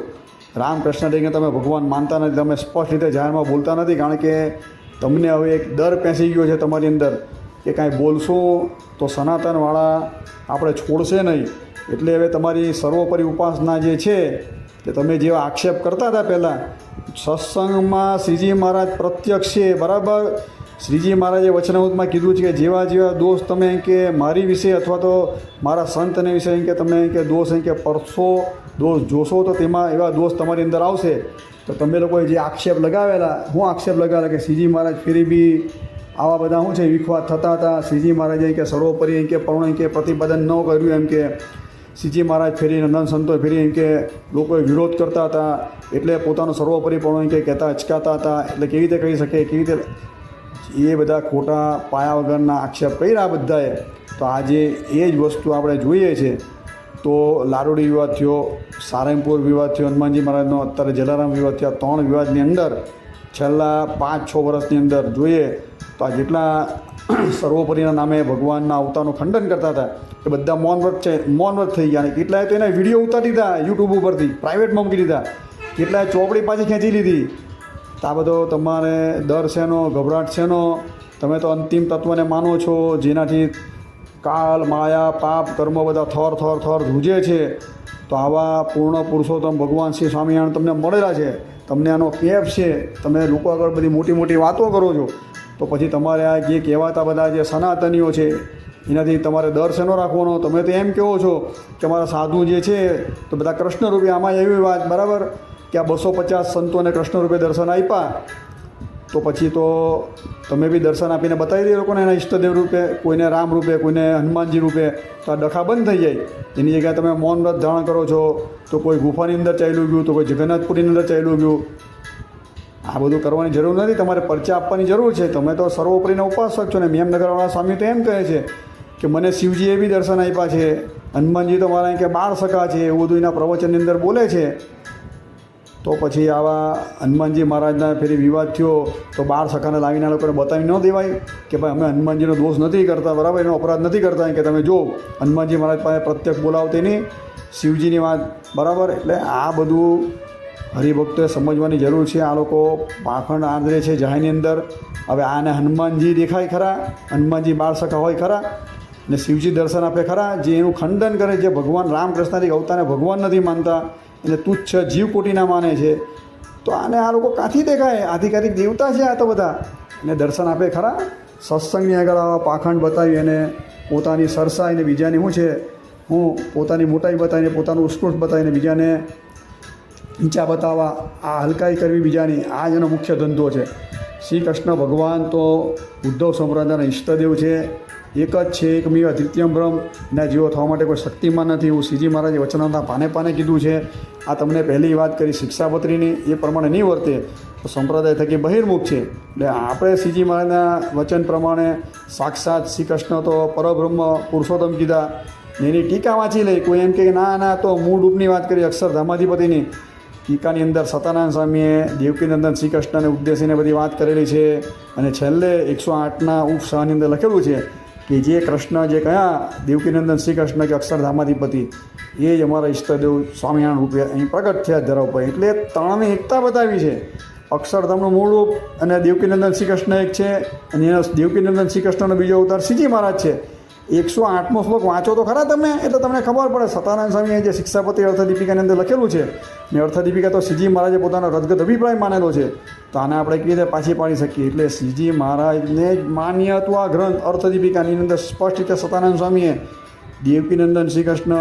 રામકૃષ્ણ તરીકે તમે ભગવાન માનતા નથી, તમે સ્પષ્ટ રીતે જાહેરમાં બોલતા નથી. કારણ કે તમને હવે એક ડર પેસી ગયો છે તમારી અંદર કે કાંઈ બોલશો તો સનાતનવાળા આપણે છોડશે નહીં. એટલે હવે તમારી સર્વોપરી ઉપાસના જે છે કે તમે જે આક્ષેપ કરતા હતા પહેલાં, સત્સંગમાં શ્રીજી મહારાજ પ્રત્યક્ષ છે, બરાબર. શ્રીજી મહારાજે વચનામૃતમાં કીધું છે કે જેવા જેવા દોષ તમે એમ કે મારી વિશે અથવા તો મારા સંતને વિશે એમ કે તમે એમ કે દોષ એમ કે પરસો દોષ જોશો તો તેમાં એવા દોષ તમારી અંદર આવશે. તો તમે લોકોએ જે આક્ષેપ લગાવેલા, હું આક્ષેપ લગાવેલા કે શ્રીજી મહારાજ ફેરી બી આવા બધા શું છે વિખવાદ થતા હતા, શ્રીજી મહારાજે એમ કે સર્વોપરી એમ કે પર્ણ એમ કે પ્રતિપાદન ન કર્યું, એમ કે શ્રીજી મહારાજ ફેરી નંદન સંતો ફેરી એમ કે લોકોએ વિરોધ કરતા હતા, એટલે પોતાનું સર્વોપરી પર્ણ એમ કે કહેતા અચકાતા હતા, એટલે કેવી રીતે કહી શકે, કેવી રીતે એ બધા ખોટા પાયા વગરના આક્ષેપ કર્યા બધાએ. તો આજે એ જ વસ્તુ આપણે જોઈએ છે. તો લાડુડી વિવાદ થયો, સારંગપુર વિવાદ થયો, હનુમાનજી મહારાજનો અત્યારે જલારામ વિવાદ થયા. 3 વિવાદની અંદર છેલ્લા 5-6 વર્ષની અંદર જોઈએ તો આ જેટલા સર્વોપરીના નામે ભગવાનના અવતારનું ખંડન કરતા હતા એ બધા મૌનવ્રત થઈ ગયા. અને કેટલાએ તો એના વિડીયો ઉતારી દીધા યુટ્યુબ ઉપરથી, પ્રાઇવેટમાં મૂકી દીધા, કેટલાએ ચોપડી પાછી ખેંચી લીધી. તો આ બધો તમારે ડર શેનો, ગભરાટ શેનો? તમે તો અંતિમ તત્વને માનો છો, જેનાથી કાલ, માયા, પાપ, કર્મ બધા થર થર થર ધ્રુજે છે. તો આવા પૂર્ણ પુરુષોત્તમ ભગવાન શ્રી સ્વામિનારાયણ તમને મળેલા છે, તમને આનો કેફ છે. તમે લોકો આગળ બધી મોટી મોટી વાતો કરો છો, તો પછી તમારે આ જે કહેવાતા બધા જે સનાતનીઓ છે એનાથી તમારે ડર શેનો રાખવાનો? તમે તો એમ કહો છો કે અમારા સાધુ જે છે તો બધા કૃષ્ણ રૂપે, આમાં એવી વાત બરાબર કે આ 250 સંતોને કૃષ્ણ રૂપે દર્શન આપ્યા, તો પછી તો તમે બી દર્શન આપીને બતાવી દે લોકોને એના ઈષ્ટદેવ રૂપે, કોઈને રામ રૂપે, કોઈને હનુમાનજી રૂપે. તો આ ડખા બંધ થઈ જાય. એની જગ્યાએ તમે મૌન વ્રત ધારણ કરો છો, તો કોઈ ગુફાની અંદર ચાલ્યું ગયું, તો કોઈ જગન્નાથપુરીની અંદર ચાલ્યું ગયું. આ બધું કરવાની જરૂર નથી, તમારે પરચા આપવાની જરૂર છે. તમે તો સર્વોપરીના ઉપાસક છો ને. મેમનગરવાળા સ્વામી તો એમ કહે છે કે મને શિવજીએ બી દર્શન આપ્યા છે, હનુમાનજી તો મારા કે 12 સખા છે, એવું બધું એના પ્રવચનની અંદર બોલે છે. તો પછી આવા હનુમાનજી મહારાજના ફેરી વિવાદ થયો તો 12 સખાને લાવીને આ લોકોને બતાવી ન દેવાય કે ભાઈ અમે હનુમાનજીનો દોષ નથી કરતા, બરાબર, એનો અપરાધ નથી કરતા, કે તમે જો હનુમાનજી મહારાજ પાસે પ્રત્યક્ષ બોલાવતી નહીં, શિવજીની વાત, બરાબર. એટલે આ બધું હરિભક્તોએ સમજવાની જરૂર છે. આ લોકો પાખંડ આંધળે છે જાહેરની અંદર. હવે આને હનુમાનજી દેખાય ખરા, હનુમાનજી 12 સખા હોય ખરા, ને શિવજી દર્શન આપે ખરા? જે એનું ખંડન કરે, જે ભગવાન રામકૃષ્ણથી અવતારને ભગવાન નથી માનતા, એને તુચ્છ જીવકોટીના માને છે, તો આને આ લોકો કાંથી દેખાય? આધિકારિક દેવતા છે આ તો બધા. એને દર્શન આપે ખરા? સત્સંગની આગળ આવા પાખંડ બતાવી અને પોતાની સરસાઈને બીજાની શું છે, હું પોતાની મોટાઈ બતાવીને, પોતાનું ઉત્કૃષ્ટ બતાવીને બીજાને ઊંચા બતાવવા, આ હલકાઈ કરવી બીજાની, આ જ એનો મુખ્ય ધંધો છે. શ્રી કૃષ્ણ ભગવાન તો ઉદ્ધવ સંપ્રદાયના ઈષ્ટદેવ છે, એક જ છે, એકમેવ દ્વિતીયમ બ્રહ્મ. એના જેવો થવા માટે કોઈ શક્તિમાન નથી. એવું શ્રીજી મહારાજે વચનામૃતના પાને પાને કીધું છે. આ તમને પહેલી વાત કરી શિક્ષાપત્રીની, એ પ્રમાણે નહીં વર્તે તો સંપ્રદાય થકી બહિર્મુખ છે. એટલે આપણે શ્રીજી મહારાજના વચન પ્રમાણે સાક્ષાત શ્રી કૃષ્ણ તો પરબ્રહ્મ પુરુષોત્તમ કીધા. એની ટીકા વાંચી લઈ. કોઈ એમ કે ના તો મૂળ રૂપની વાત કરી, અક્ષરધામાધિપતિની ટીકાની અંદર સત્યનારાયણ સ્વામીએ દેવકીનંદન શ્રી કૃષ્ણને ઉદ્દેશીને બધી વાત કરેલી છે. અને છેલ્લે 108ના ઉપસાની અંદર લખેલું છે કે જે કૃષ્ણ જે કયા દેવકીનંદન શ્રી કૃષ્ણ કે અક્ષરધામાધિપતિ, એ જ અમારા ઈષ્ટદેવ સ્વામિનારાયણ રૂપે અહીં પ્રગટ થયા ધરા ઉપર. એટલે ત્રણની એકતા બતાવી છે. અક્ષરધામનું મૂળ રૂપ અને દેવકીનંદન શ્રી કૃષ્ણ એક છે, અને એનો દેવકીનંદન શ્રી કૃષ્ણનો બીજો અવતાર શ્રીજી મહારાજ છે. 108મો શ્લોક વાંચો તો ખરા તમે, એટલે તમને ખબર પડે. સત્યનારાયણ સ્વામીએ જે શિક્ષાપત્રી અર્થદીપિકાની અંદર લખેલું છે, ને અર્થદીપિકા તો શ્રીજી મહારાજે પોતાનો રદગત અભિપ્રાય માનેલો છે, તો આને આપણે કેવી રીતે પાછી પાડી શકીએ? એટલે શ્રીજી મહારાજને જ માન્ય હતું આ ગ્રંથ અર્થદીપિકાની અંદર સ્પષ્ટ રીતે સત્યનારાયણ સ્વામીએ દેવકીનંદન શ્રી કૃષ્ણ,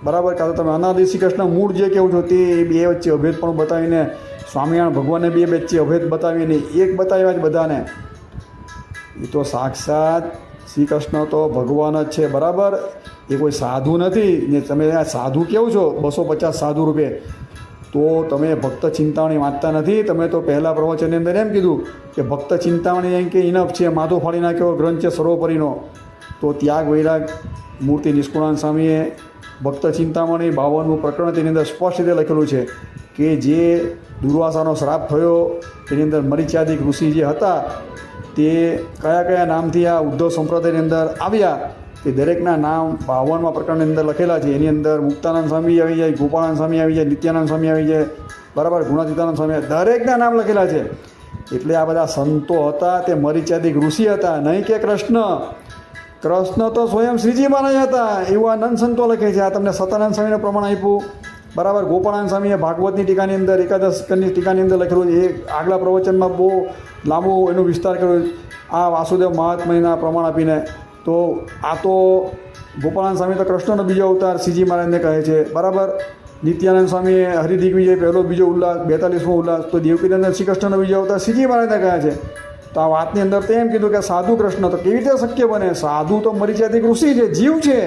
બરાબર, કાં તો તમે અનાદિ શ્રી કૃષ્ણ મૂળ જે કહેવું છો તે બે વચ્ચે અભેદ પણ બતાવીને, સ્વામિનારાયણ ભગવાનને બે વચ્ચે અભેદ બતાવીને એક બતાવ્યા જ બધાને. એ તો સાક્ષાત શ્રી કૃષ્ણ તો ભગવાન જ છે, બરાબર. એ કોઈ સાધુ નથી. ને તમે આ સાધુ કેવું છો 250 સાધુ રૂપે, તો તમે ભક્ત ચિંતામણી વાંચતા નથી. તમે તો પહેલાં પ્રવચનની અંદર એમ કીધું કે ભક્ત ચિંતામણી એમ કે ઇનફ છે, માથું ફાડી નાખ્યો ગ્રંથ છે સર્વોપરીનો. તો ત્યાગ વૈરાગ મૂર્તિ નિષ્કુળાનંદ સ્વામીએ ભક્ત ચિંતામણી 52મું પ્રકરણ તેની અંદર સ્પષ્ટ રીતે લખેલું છે કે જે દુર્વાસાનો શ્રાપ થયો તેની અંદર મરીચાદિક ઋષિ જે હતા તે કયા કયા નામથી આ ઉદ્ધવ સંપ્રદાયની અંદર આવ્યા, તે દરેકના નામ 52મા પ્રકરણની અંદર લખેલા છે. એની અંદર મુક્તાનંદ સ્વામી આવી જાય, ગોપાળાનંદ સ્વામી આવી જાય, નિત્યાનંદ સ્વામી આવી જાય, બરાબર, ગુણાતીતાનંદ સ્વામી, દરેકના નામ લખેલા છે. એટલે આ બધા સંતો હતા તે મરીચાદિક ઋષિ હતા, નહીં કે કૃષ્ણ. કૃષ્ણ તો સ્વયં શ્રીજી મહારાજ હતા, એવું આ નંદ સંતો લખે છે. આ તમને સત્યાનંદ સ્વામીનું પ્રમાણ આપ્યું, બરાબર. ગોપાળાન સ્વામીએ ભાગવતની ટીકાની અંદર એકાદશ સ્કંદની ટીકાની અંદર લખેલું છે. એ આગલા પ્રવચનમાં બહુ લાંબો એનો વિસ્તાર કર્યો આ વાસુદેવ મહાત્મ્યના પ્રમાણ આપીને. તો આ તો ગોપાળાન સ્વામી તો કૃષ્ણનો બીજો અવતાર શ્રીજી મહારાજને કહે છે, બરાબર. નિત્યાનંદ સ્વામીએ હરિદિગ્વિજય પહેલો બીજો ઉલ્લાસ 42મો ઉલ્લાસ, તો દેવકીનંદન શ્રી કૃષ્ણનો બીજો અવતાર શ્રીજી મહારાજને કહે છે. તો આ વાતની અંદર તો એમ કીધું કે સાધુ કૃષ્ણ, તો કેવી રીતે શક્ય બને? સાધુ તો મરીચાથી ઋષિ છે, જીવ છે.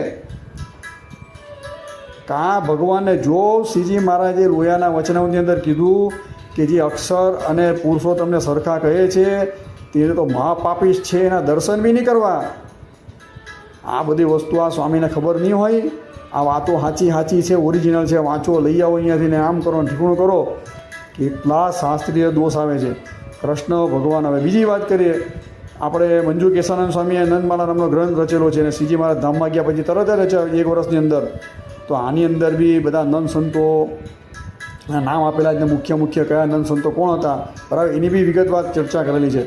કા ભગવાનને જો શ્રીજી મહારાજે લોયાના વચનાઓની અંદર કીધું કે જે અક્ષર અને પુરુષો તમને સરખા કહે છે તે તો મહાપાપીશ છે, એના દર્શન બી નહીં કરવા. આ બધી વસ્તુ આ સ્વામીને ખબર નહીં હોય. આ વાતો સાચી છે, ઓરિજિનલ છે, વાંચો, લઈ આવો અહીંયાથી ને આમ કરો ઠીકણું કરો. કેટલા શાસ્ત્રીય દોષ આવે છે. કૃષ્ણ ભગવાન. હવે બીજી વાત કરીએ, આપણે મંજુ કેશાનંદ સ્વામીએ નંદમાલા નામનો ગ્રંથ રચેલો છે અને શ્રીજી મહારાજ ધામમાં ગયા પછી તરત જ રચ્યા 1 વર્ષની અંદર. તો આની અંદર બી બધા નંદ સંતો નામ આપેલા છે, મુખ્ય કયા નંદ સંતો કોણ હતા, બરાબર, એની બી વિગતવાર ચર્ચા કરેલી છે.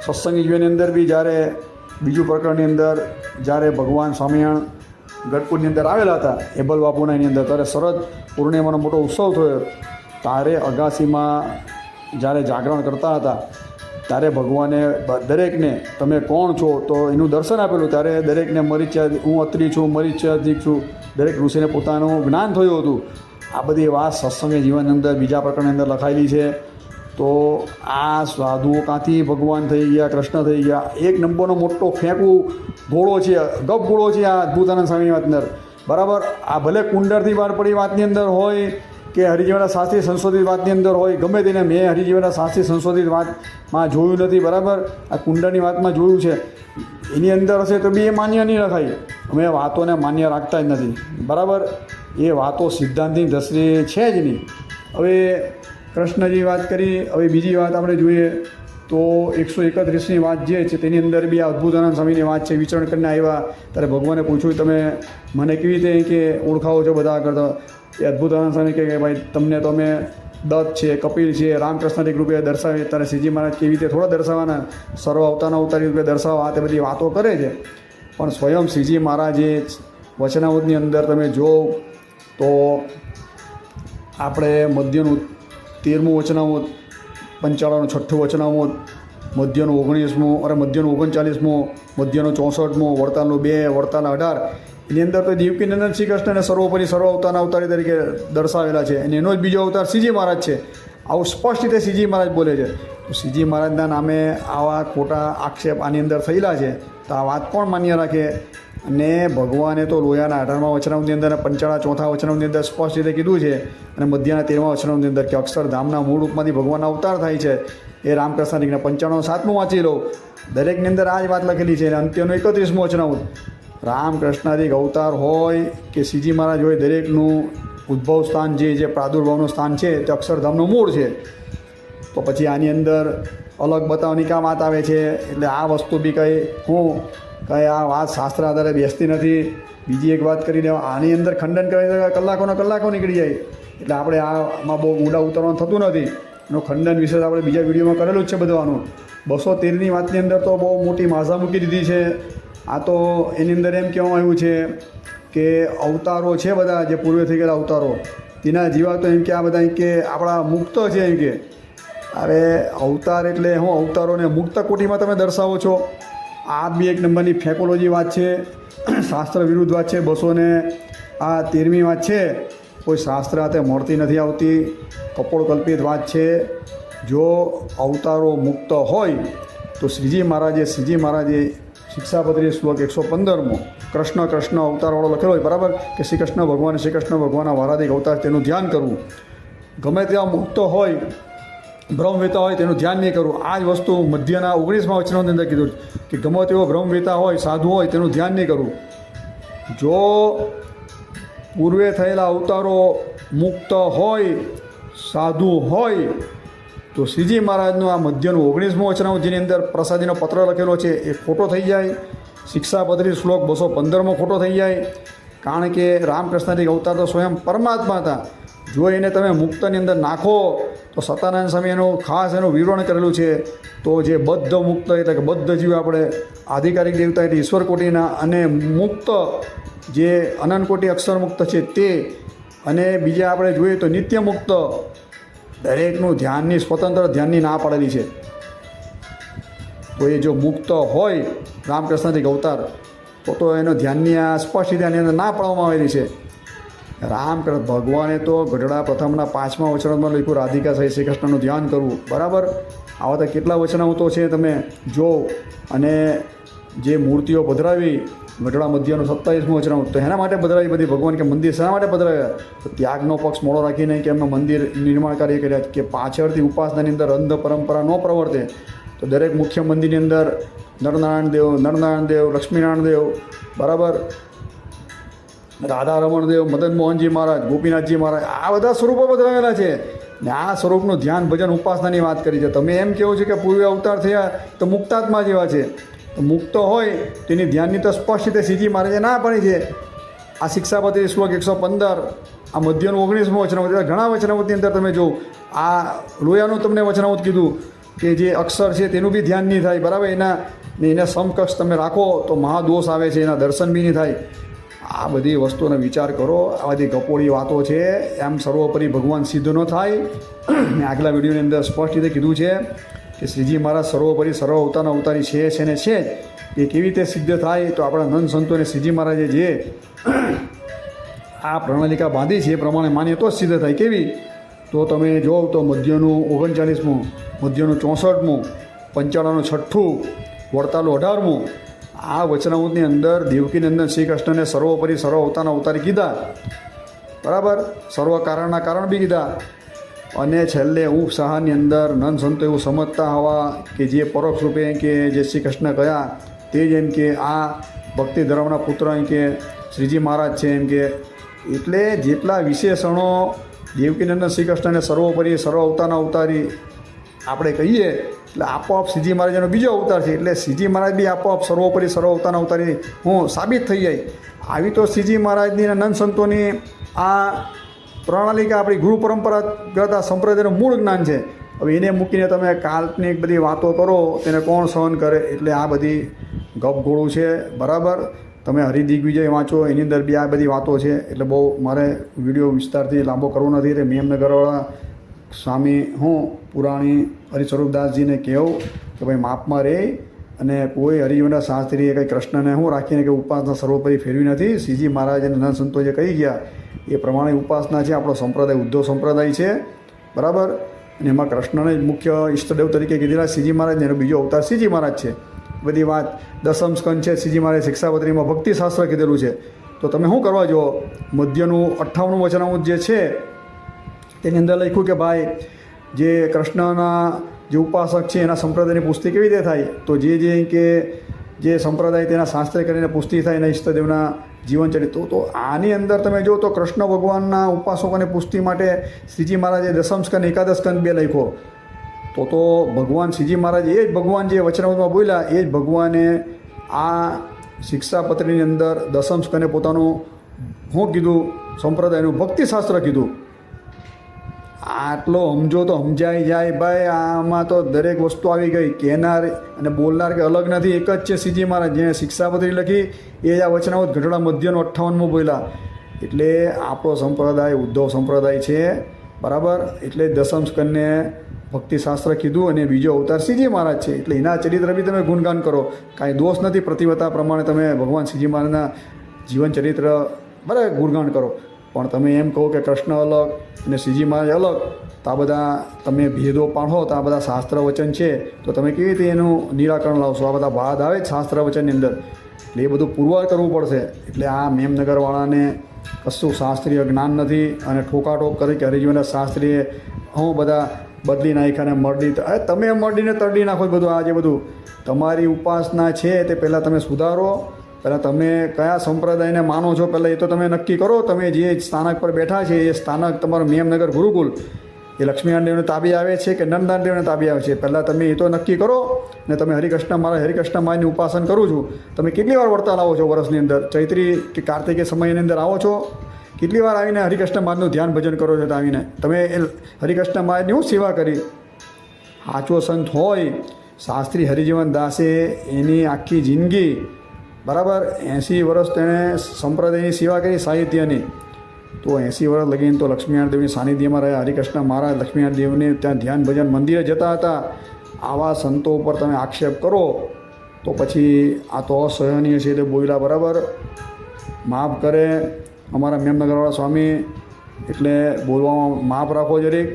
સત્સંગ જીવનની અંદર બી જ્યારે બીજું પ્રકરણની અંદર જ્યારે ભગવાન સ્વામિનારાયણ ગઢપુરની અંદર આવેલા હતા એબલ બાપુના એની અંદર, ત્યારે શરદ પૂર્ણિમાનો મોટો ઉત્સવ થયો. ત્યારે અગાસીમાં જ્યારે જાગરણ કરતા હતા ત્યારે ભગવાને દરેકને તમે કોણ છો તો એનું દર્શન આપેલું. ત્યારે દરેકને હું અત્રી છું, મરીચાધિક છું, દરેક ઋષિને પોતાનું જ્ઞાન થયું હતું. આ બધી વાત સત્સંગી જીવનની અંદર બીજા પ્રકરણની અંદર લખાયેલી છે. તો આ સાધુઓ કાંથી ભગવાન થઈ ગયા, કૃષ્ણ થઈ ગયા? એક નંબરનો મોટો ફેંકું ગોળો છે, ગપ ગોળો છે આ અદ્ભુતાનંદ સ્વામીની વાતની અંદર, બરાબર. આ ભલે કુંડળથી બહાર પડી વાતની અંદર હોય કે હરિજીવનના શાસ્ત્રી સંશોધિત વાતની અંદર હોય, ગમે તેને, મેં હરિજીવનના શાસ્ત્રી સંશોધિત વાતમાં જોયું નથી, બરાબર. આ કુંડળની વાતમાં જોયું છે, એની અંદર હશે તો બી એ માન્ય નહીં રખાય. અમે વાતોને માન્ય રાખતા જ નથી, બરાબર. એ વાતો સિદ્ધાંતની દ્રષ્ટિએ છે જ નહીં. હવે કૃષ્ણજી વાત કરી. હવે બીજી વાત આપણે જોઈએ તો 131ની વાત જે છે તેની અંદર બી આ અદ્ભુતાનંદ સ્વામીની વાત છે. વિચરણ કરીને આવ્યા ત્યારે ભગવાને પૂછ્યું તમે મને કેવી રીતે કે ઓળખાવો છો બધા કરતા? એ અદ્ભુતાનંદ સ્વામી કહે કે ભાઈ તમને તો અમે દત્ત છે, કપિલ છે, રામકૃષ્ણની રૂપે દર્શાવે. ત્યારે શ્રીજી મહારાજ કેવી રીતે થોડા દર્શાવવાના, સર્વ અવતારના અવતારી રૂપે દર્શાવવા, તે બધી વાતો કરે છે. પણ સ્વયં શ્રીજી મહારાજે વચનાવૃતની અંદર તમે જો તો આપણે મધ્યનું 13મું વચનામૃત, 55નું 6ઠ્ઠું વચનામૃત, મધ્યનું 19મું, મધ્યનું 39મું, મધ્યનું 64મું, વડતાલનું 2, વડતાલ 18, એની અંદર તો દેવકીનંદન શ્રી કૃષ્ણને સર્વોપરી સર્વ અવતારના અવતારી તરીકે દર્શાવેલા છે. અને એનો જ બીજો અવતાર શ્રીજી મહારાજ છે. આવું સ્પષ્ટ રીતે શ્રીજી મહારાજ બોલે છે. તો શ્રીજી મહારાજના નામે આવા ખોટા આક્ષેપ આની અંદર થયેલા છે. તો આ વાત કોણ માન્ય રાખે? અને ભગવાને તો લોયાના 18મા વચનામૃતની અંદર અને 55 ચોથા વચનામૃતની અંદર સ્પષ્ટ રીતે કીધું છે. અને મધ્યના 13મા વચનામૃતની અંદર કે અક્ષરધામના મૂળ રૂપમાંથી ભગવાનના અવતાર થાય છે. એ રામકૃષ્ણજીને 55 7મું વાંચી લો, દરેકની અંદર આ જ વાત લખેલી છે. અને અંત્યનું 31મું વચનામૃત, રામકૃષ્ણાદિક અવતાર હોય કે શ્રીજી મહારાજ હોય, દરેકનું ઉદ્ભવ સ્થાન જે પ્રાદુર્ભાવનું સ્થાન છે તે અક્ષરધામનું મૂળ છે. તો પછી આની અંદર અલગ બતાવવાની કામ વાત આવે છે. એટલે આ વસ્તુ બી કંઈ આ વાત શાસ્ત્ર આધારે બેસતી નથી. બીજી એક વાત કરી દેવા, આની અંદર ખંડન કરી કલાકો નીકળી જાય. એટલે આપણે આમાં બહુ ઊંડા ઉતરવાનું થતું નથી. એનું ખંડન વિશે આપણે બીજા વિડીયોમાં કરેલું જ છે બધવાનું. 213ની વાતની અંદર તો બહુ મોટી માઝા મૂકી દીધી છે. આ તો એની અંદર એમ કહેવામાં આવ્યું છે કે અવતારો છે બધા જે પૂર્વે થઈ ગયેલા અવતારો, તેના જીવા તો એમ કે આ બધા એમ કે આપણા મુક્ત છે. એમ કે હવે અવતાર એટલે હું અવતારોને મુક્ત કોટીમાં તમે દર્શાવો છો. આ બી એક નંબરની ફેકોલોજી વાત છે, શાસ્ત્ર વિરુદ્ધ વાત છે. 213મી વાત છે, કોઈ શાસ્ત્ર હાથે મળતી નથી આવતી, કપોળકલ્પિત વાત છે. જો અવતારો મુક્ત હોય તો શ્રીજી મહારાજે શિક્ષાપત્રી શ્લોક 115મો કૃષ્ણ અવતારવાળો લખેલો હોય, બરાબર, કે શ્રી કૃષ્ણ ભગવાનના વારાધિક અવતાર, તેનું ધ્યાન કરવું. ગમે તેવા મુક્ત હોય, બ્રહ્મવેતા હોય, તેનું ધ્યાન નહીં કરવું. આ જ વસ્તુ મધ્યના 19મા વચનોની અંદર કીધું કે ગમે તેવો બ્રહ્મવેતા હોય, સાધુ હોય, તેનું ધ્યાન નહીં કરવું. જો પૂર્વે થયેલા અવતારો મુક્ત હોય, સાધુ હોય, તો શ્રીજી મહારાજનું આ મધ્યનું 19મું વચનામૃત જેની અંદર પ્રસાદીનો પત્ર લખેલો છે એ ખોટો થઈ જાય. શિક્ષાપત્રી શ્લોક 215મો ખોટો થઈ જાય. કારણ કે રામકૃષ્ણજી અવતાર તો સ્વયં પરમાત્મા હતા. જો એને તમે મુક્તની અંદર નાખો તો સતાનંદ સ્વામી એનું વિવરણ કરેલું છે. તો જે બદ્ધ મુક્ત એટલે કે બદ્ધ જીવ આપણે આધિકારિક દેવતા એટલે ઈશ્વર કોટીના, અને મુક્ત જે અનંત કોટી અક્ષર મુક્ત છે તે અને બીજા આપણે જોઈએ તો નિત્ય મુક્ત, દરેકનું ધ્યાનની સ્વતંત્ર ધ્યાનની ના પાડેલી છે. તો એ જો મુક્ત હોય રામકૃષ્ણથી અવતાર તો એનો ધ્યાનની આ સ્પષ્ટ રીતે આની અંદર ના પાડવામાં આવેલી છે. રામકૃષ્ણ ભગવાને તો ગઢડા પ્રથમના 5મા વચનામાં લખ્યું રાધિકા સહિત શ્રી કૃષ્ણનું ધ્યાન કરવું. બરાબર, આવા તો કેટલા વચનાવતો છે તમે જો. અને જે મૂર્તિઓ પધરાવી ગઢડા મધ્યનું 27મું વચનાવત, તો એના માટે પધરાવી બધી ભગવાન કે મંદિર શા માટે પધરાવ્યા? તો ત્યાગનો પક્ષ મોડો રાખીને કે એમના મંદિર નિર્માણ કાર્ય કર્યા કે પાછળથી ઉપાસનાની અંદર અંધ પરંપરા ન પ્રવર્તે. તો દરેક મુખ્ય મંદિરની અંદર નરનારાયણ દેવ, લક્ષ્મીનારાયણ દેવ, બરાબર, રાધારમણ દેવ, મદન મોહનજી મહારાજ, ગોપીનાથજી મહારાજ, આ બધા સ્વરૂપો બદલાવેલા છે. ને આ સ્વરૂપનું ધ્યાન ભજન ઉપાસનાની વાત કરી છે. તમે એમ કહો છો કે પૂર્વ અવતાર થયા તો મુક્તાત્મા જેવા છે. તો મુક્ત હોય તેની ધ્યાનની તો સ્પષ્ટ રીતે શ્રીજી મહારાજે ના પાડી છે. આ શિક્ષાપત્રી શ્લોક 115, આ મધ્યનું 19મું વચનાવત, ઘણા વચનાવતની અંદર તમે જો આ લોયાનું તમને વચનાવત કીધું કે જે અક્ષર છે તેનું બી ધ્યાન નહીં થાય. બરાબર, એને સમકક્ષ તમે રાખો તો મહાદોષ આવે છે, એના દર્શન બી નહીં થાય. આ બધી વસ્તુનો વિચાર કરો. આ બધી કપોળી વાતો છે. એમ સર્વોપરી ભગવાન સિદ્ધ ન થાય. મેં આગલા વિડીયોની અંદર સ્પષ્ટ રીતે કીધું છે કે શ્રીજી મહારાજ સર્વોપરી સર્વ અવતારના અવતારી છે ને છે જ. એ કેવી રીતે સિદ્ધ થાય? તો આપણા નંદ સંતોને શ્રીજી મહારાજે જે આ પ્રણાલિકા બાંધી છે એ પ્રમાણે માનીએ તો જ સિદ્ધ થાય. કેવી? તો તમે જોવો તો મધ્યનું 39મું, મધ્યનું 64મું, પંચાળાનું 6ઠ્ઠું, વડતાલું 18મું, આ વચનાવૃતની અંદર દેવકીનંદન શ્રી કૃષ્ણને સર્વોપરી સર્વ અવતારના અવતારી કીધા. બરાબર, સર્વ કારણના કારણ બી કીધા. અને છેલ્લે ઉપસાહાની અંદર નંદ સંતો એવું સમજતા હોવા કે જે પરોક્ષ રૂપે કે જે શ્રી કૃષ્ણ કયા તે જ એમ કે આ ભક્તિ ધર્મના પુત્ર એમ કે શ્રીજી મહારાજ છે એમ કે. એટલે જેટલા વિશેષણો દેવકીનંદન શ્રી કૃષ્ણને સર્વોપરી સર્વ અવતારના અવતારી આપણે કહીએ એટલે આપોઆપ શ્રીજી મહારાજનો બીજો અવતાર છે. એટલે શ્રીજી મહારાજ બી આપોઆપ સર્વોપરી સર્વ અવતારના અવતારી હું સાબિત થઈ જાય. આવી તો શ્રીજી મહારાજની અને નંદ સંતોની આ પ્રણાલિકા આપણી ગુરુ પરંપરાગત સંપ્રદાયનું મૂળ જ્ઞાન છે. હવે એને મૂકીને તમે કાલ્પનિક બધી વાતો કરો તેને કોણ સહન કરે? એટલે આ બધી ગપગોળું છે. બરાબર, તમે હરિદિગ્વિજય વાંચો, એની અંદર બી આ બધી વાતો છે. એટલે બહુ મારે વિડીયો વિસ્તારથી લાંબો કરવો નથી. એટલે મેમનગરવાળા સ્વામી હું પુરાણી હરિસ્વરૂપદાસજીને કહું કે ભાઈ માપમાં રહે. અને કોઈ હરિજીવનના શાસ્ત્રીએ કંઈ કૃષ્ણને હું રાખીને કે ઉપાસના સર્વોપરી ફેરવી નથી. શ્રીજી મહારાજ અને નંદ સંતો જે કહી ગયા એ પ્રમાણે ઉપાસના છે. આપણો સંપ્રદાય ઉદ્ધવ સંપ્રદાય છે. બરાબર, અને એમાં કૃષ્ણને જ મુખ્ય ઈષ્ટદેવ તરીકે કીધેલા શ્રીજી મહારાજ, એનો બીજો અવતાર શ્રીજી મહારાજ છે. બધી વાત દસમ સ્કંદ છે. શ્રીજી મહારાજ શિક્ષાપત્રીમાં ભક્તિશાસ્ત્ર કીધેલું છે. તો તમે શું કરવા જો મધ્યનું 58મું વચનામૃત જે છે તેની અંદર લખ્યું કે ભાઈ જે કૃષ્ણના જે ઉપાસક છે એના સંપ્રદાયની પુષ્ટિ કેવી રીતે થાય? તો જે સંપ્રદાય તેના શાસ્ત્ર કરીને પુષ્ટિ થાય એના ઈષ્ટદેવના જીવનચરિત્ર. તો આની અંદર તમે જો તો કૃષ્ણ ભગવાનના ઉપાસકોની પુષ્ટિ માટે શ્રીજી મહારાજે દસમ સ્કંદ એકાદશ સ્કંદ 2 લખ્યો. તો ભગવાન શ્રીજી મહારાજ એ જ ભગવાન જે વચનામૃતમાં બોલ્યા એ જ ભગવાને આ શિક્ષાપત્રીની અંદર દસમ સ્કંદે પોતાનું શું કીધું? સંપ્રદાયનું ભક્તિશાસ્ત્ર કીધું. આટલો સમજો તો સમજાઈ જાય ભાઈ. આમાં તો દરેક વસ્તુ આવી ગઈ. કહેનાર અને બોલનાર કે અલગ નથી, એક જ છે શ્રીજી મહારાજ. જેણે શિક્ષાપત્રી લખી એ આ વચનાવત ગઢડા મધ્યનું 58મું બોલ્યા. એટલે આપણો સંપ્રદાય ઉદ્ધવ સંપ્રદાય છે. બરાબર, એટલે દસમ સ્કંદને ભક્તિશાસ્ત્ર કીધું અને બીજો અવતાર શ્રીજી મહારાજ છે. એટલે એના ચરિત્ર બી તમે ગુણગાન કરો, કાંઈ દોષ નથી. પ્રતિવતા પ્રમાણે તમે ભગવાન શ્રીજી મહારાજના જીવન ચરિત્ર બરાબર ગુણગાન કરો. પણ તમે એમ કહો કે કૃષ્ણ અલગ અને શ્રીજી મહારાજ અલગ, તો આ બધા તમે ભેદો પાડો તો આ બધા શાસ્ત્ર વચન છે તો તમે કેવી રીતે એનું નિરાકરણ લાવશો? આ બધા વાદ આવે જ શાસ્ત્ર વચનની અંદર. એટલે એ બધું પુરવાર કરવું પડશે. એટલે આ મેમનગરવાળાને કશું શાસ્ત્રીય જ્ઞાન નથી અને ઠોકાઠોક કરી કે હરિજીવનના શાસ્ત્રીએ હું બધા બદલી નાખ્યા ને મરડી. અરે તમે મરડીને તરડી નાખો. બધું આ જે બધું તમારી ઉપાસના છે તે પહેલાં તમે સુધારો. પહેલાં તમે કયા સંપ્રદાયને માનો છો પહેલાં એ તો તમે નક્કી કરો. તમે જે સ્થાનક પર બેઠા છે એ સ્થાનક તમારું મેમનગર ગુરુકુલ એ લક્ષ્મીનારાયણ દેવને તાબી આવે છે કે નંદનારાયણ દેવને તાબી આવે છે? પહેલાં તમે એ તો નક્કી કરો. ને તમે હરિકૃષ્ણ મહારાજની ઉપાસન કરું છું. તમે કેટલી વાર વડતાલ આવો છો વર્ષની અંદર? ચૈત્રી કે કાર્તિકે સમયની અંદર આવો છો? કેટલી વાર આવીને હરિકૃષ્ણ મહારાજનું ધ્યાન ભજન કરો છો? આવીને તમે હરિકૃષ્ણ મહારાજની હું સેવા કરી? સાચો સંત હોય શાસ્ત્રી હરિજીવન દાસે એની આખી જિંદગી બરાબર 80 વર્ષ તેણે સંપ્રદાયની સેવા કરી, સાહિત્યની. તો 80 વર્ષ લગીને તો લક્ષ્મીનારાયણ દેવની સાનિધ્યમાં રહ્યા. હરિકૃષ્ણ મહારાજ લક્ષ્મીનારાયણ દેવને ત્યાં ધ્યાન ભજન મંદિરે જતા હતા. આવા સંતો ઉપર તમે આક્ષેપ કરો તો પછી આ તો અસહનીય છે. એટલે બોલ્યા બરાબર, માફ કરે અમારા મેમનગરવાળા સ્વામી, એટલે બોલવામાં માફ રાખો જરીક.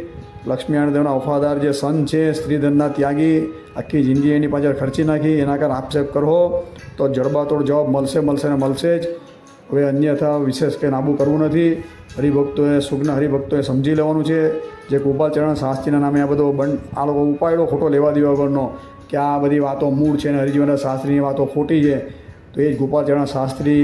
લક્ષ્મીનારાયણ દેવના વફાદાર જે સંત છે, સ્ત્રીધનના ત્યાગી, આખી જિંદગી એની પાછળ ખર્ચી નાખી, એના કારણે આક્ષેપ કરો તો જડબાતોડ જવાબ મળશે ને મળશે જ. હવે અન્યથા વિશેષ કંઈ નાબૂ કરવું નથી. હરિભક્તોએ સુજ્ઞ હરિભક્તોએ સમજી લેવાનું છે. જે ગોપાલચરણ શાસ્ત્રીના નામે આ બધો આ લોકો ઉપાડ્યો ખોટો લેવા દેવા વગરનો કે આ બધી વાતો મૂળ છે અને હરિજીવન શાસ્ત્રીની વાતો ખોટી છે, તો એ જ ગોપાલચરણ શાસ્ત્રી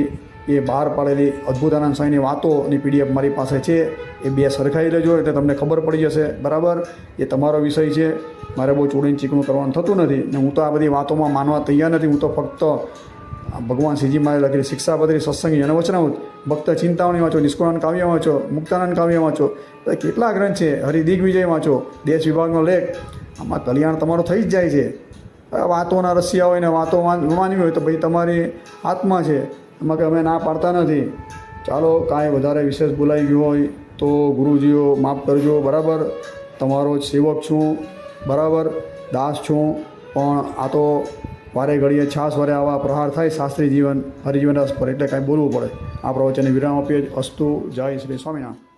એ બહાર પાડેલી અદ્ભુતાનંદ સ્વામીની વાતોની PDF મારી પાસે છે. એ બે સરખાઈ લેજો એટલે તમને ખબર પડી જશે. બરાબર, એ તમારો વિષય છે, મારે બહુ ચોડીને ચીકણું કરવાનું થતું નથી ને હું તો આ બધી વાતોમાં માનવા તૈયાર નથી. હું તો ફક્ત ભગવાન શ્રીજી મારે લખેલી શિક્ષાપત્રી, સત્સંગી અને વચનામૃત, ભક્ત ચિંતામણી વાંચો, નિષ્કુળાનંદ કાવ્ય વાંચો, મુક્તાનંદ કાવ્ય વાંચો, કેટલા ગ્રંથ છે, હરિદિગ્વિજય વાંચો, દેશ વિભાગનો લેખ, આમાં કલ્યાણ તમારું થઈ જ જાય છે. વાતોના રસિયા હોય ને વાતો માનવી હોય તો ભાઈ તમારી આત્મા છે, એમાં કે અમે ના પાડતા નથી. ચાલો, કાંઈ વધારે વિશેષ બોલાઈ ગયું હોય તો ગુરુજીઓ માફ કરજો. બરાબર, તમારો જ સેવક છું, બરાબર, દાસ છું, પણ આ તો વારે ઘડીએ છાસ વારે આવા પ્રહાર થાય શાસ્ત્રી જીવન હરિજીવન રસ પર, એટલે કાંઈ બોલવું પડે. આ પ્રવચનને વિરામ આપીએ જ. અસ્તુ. જય શ્રી સ્વામિનારાયણ.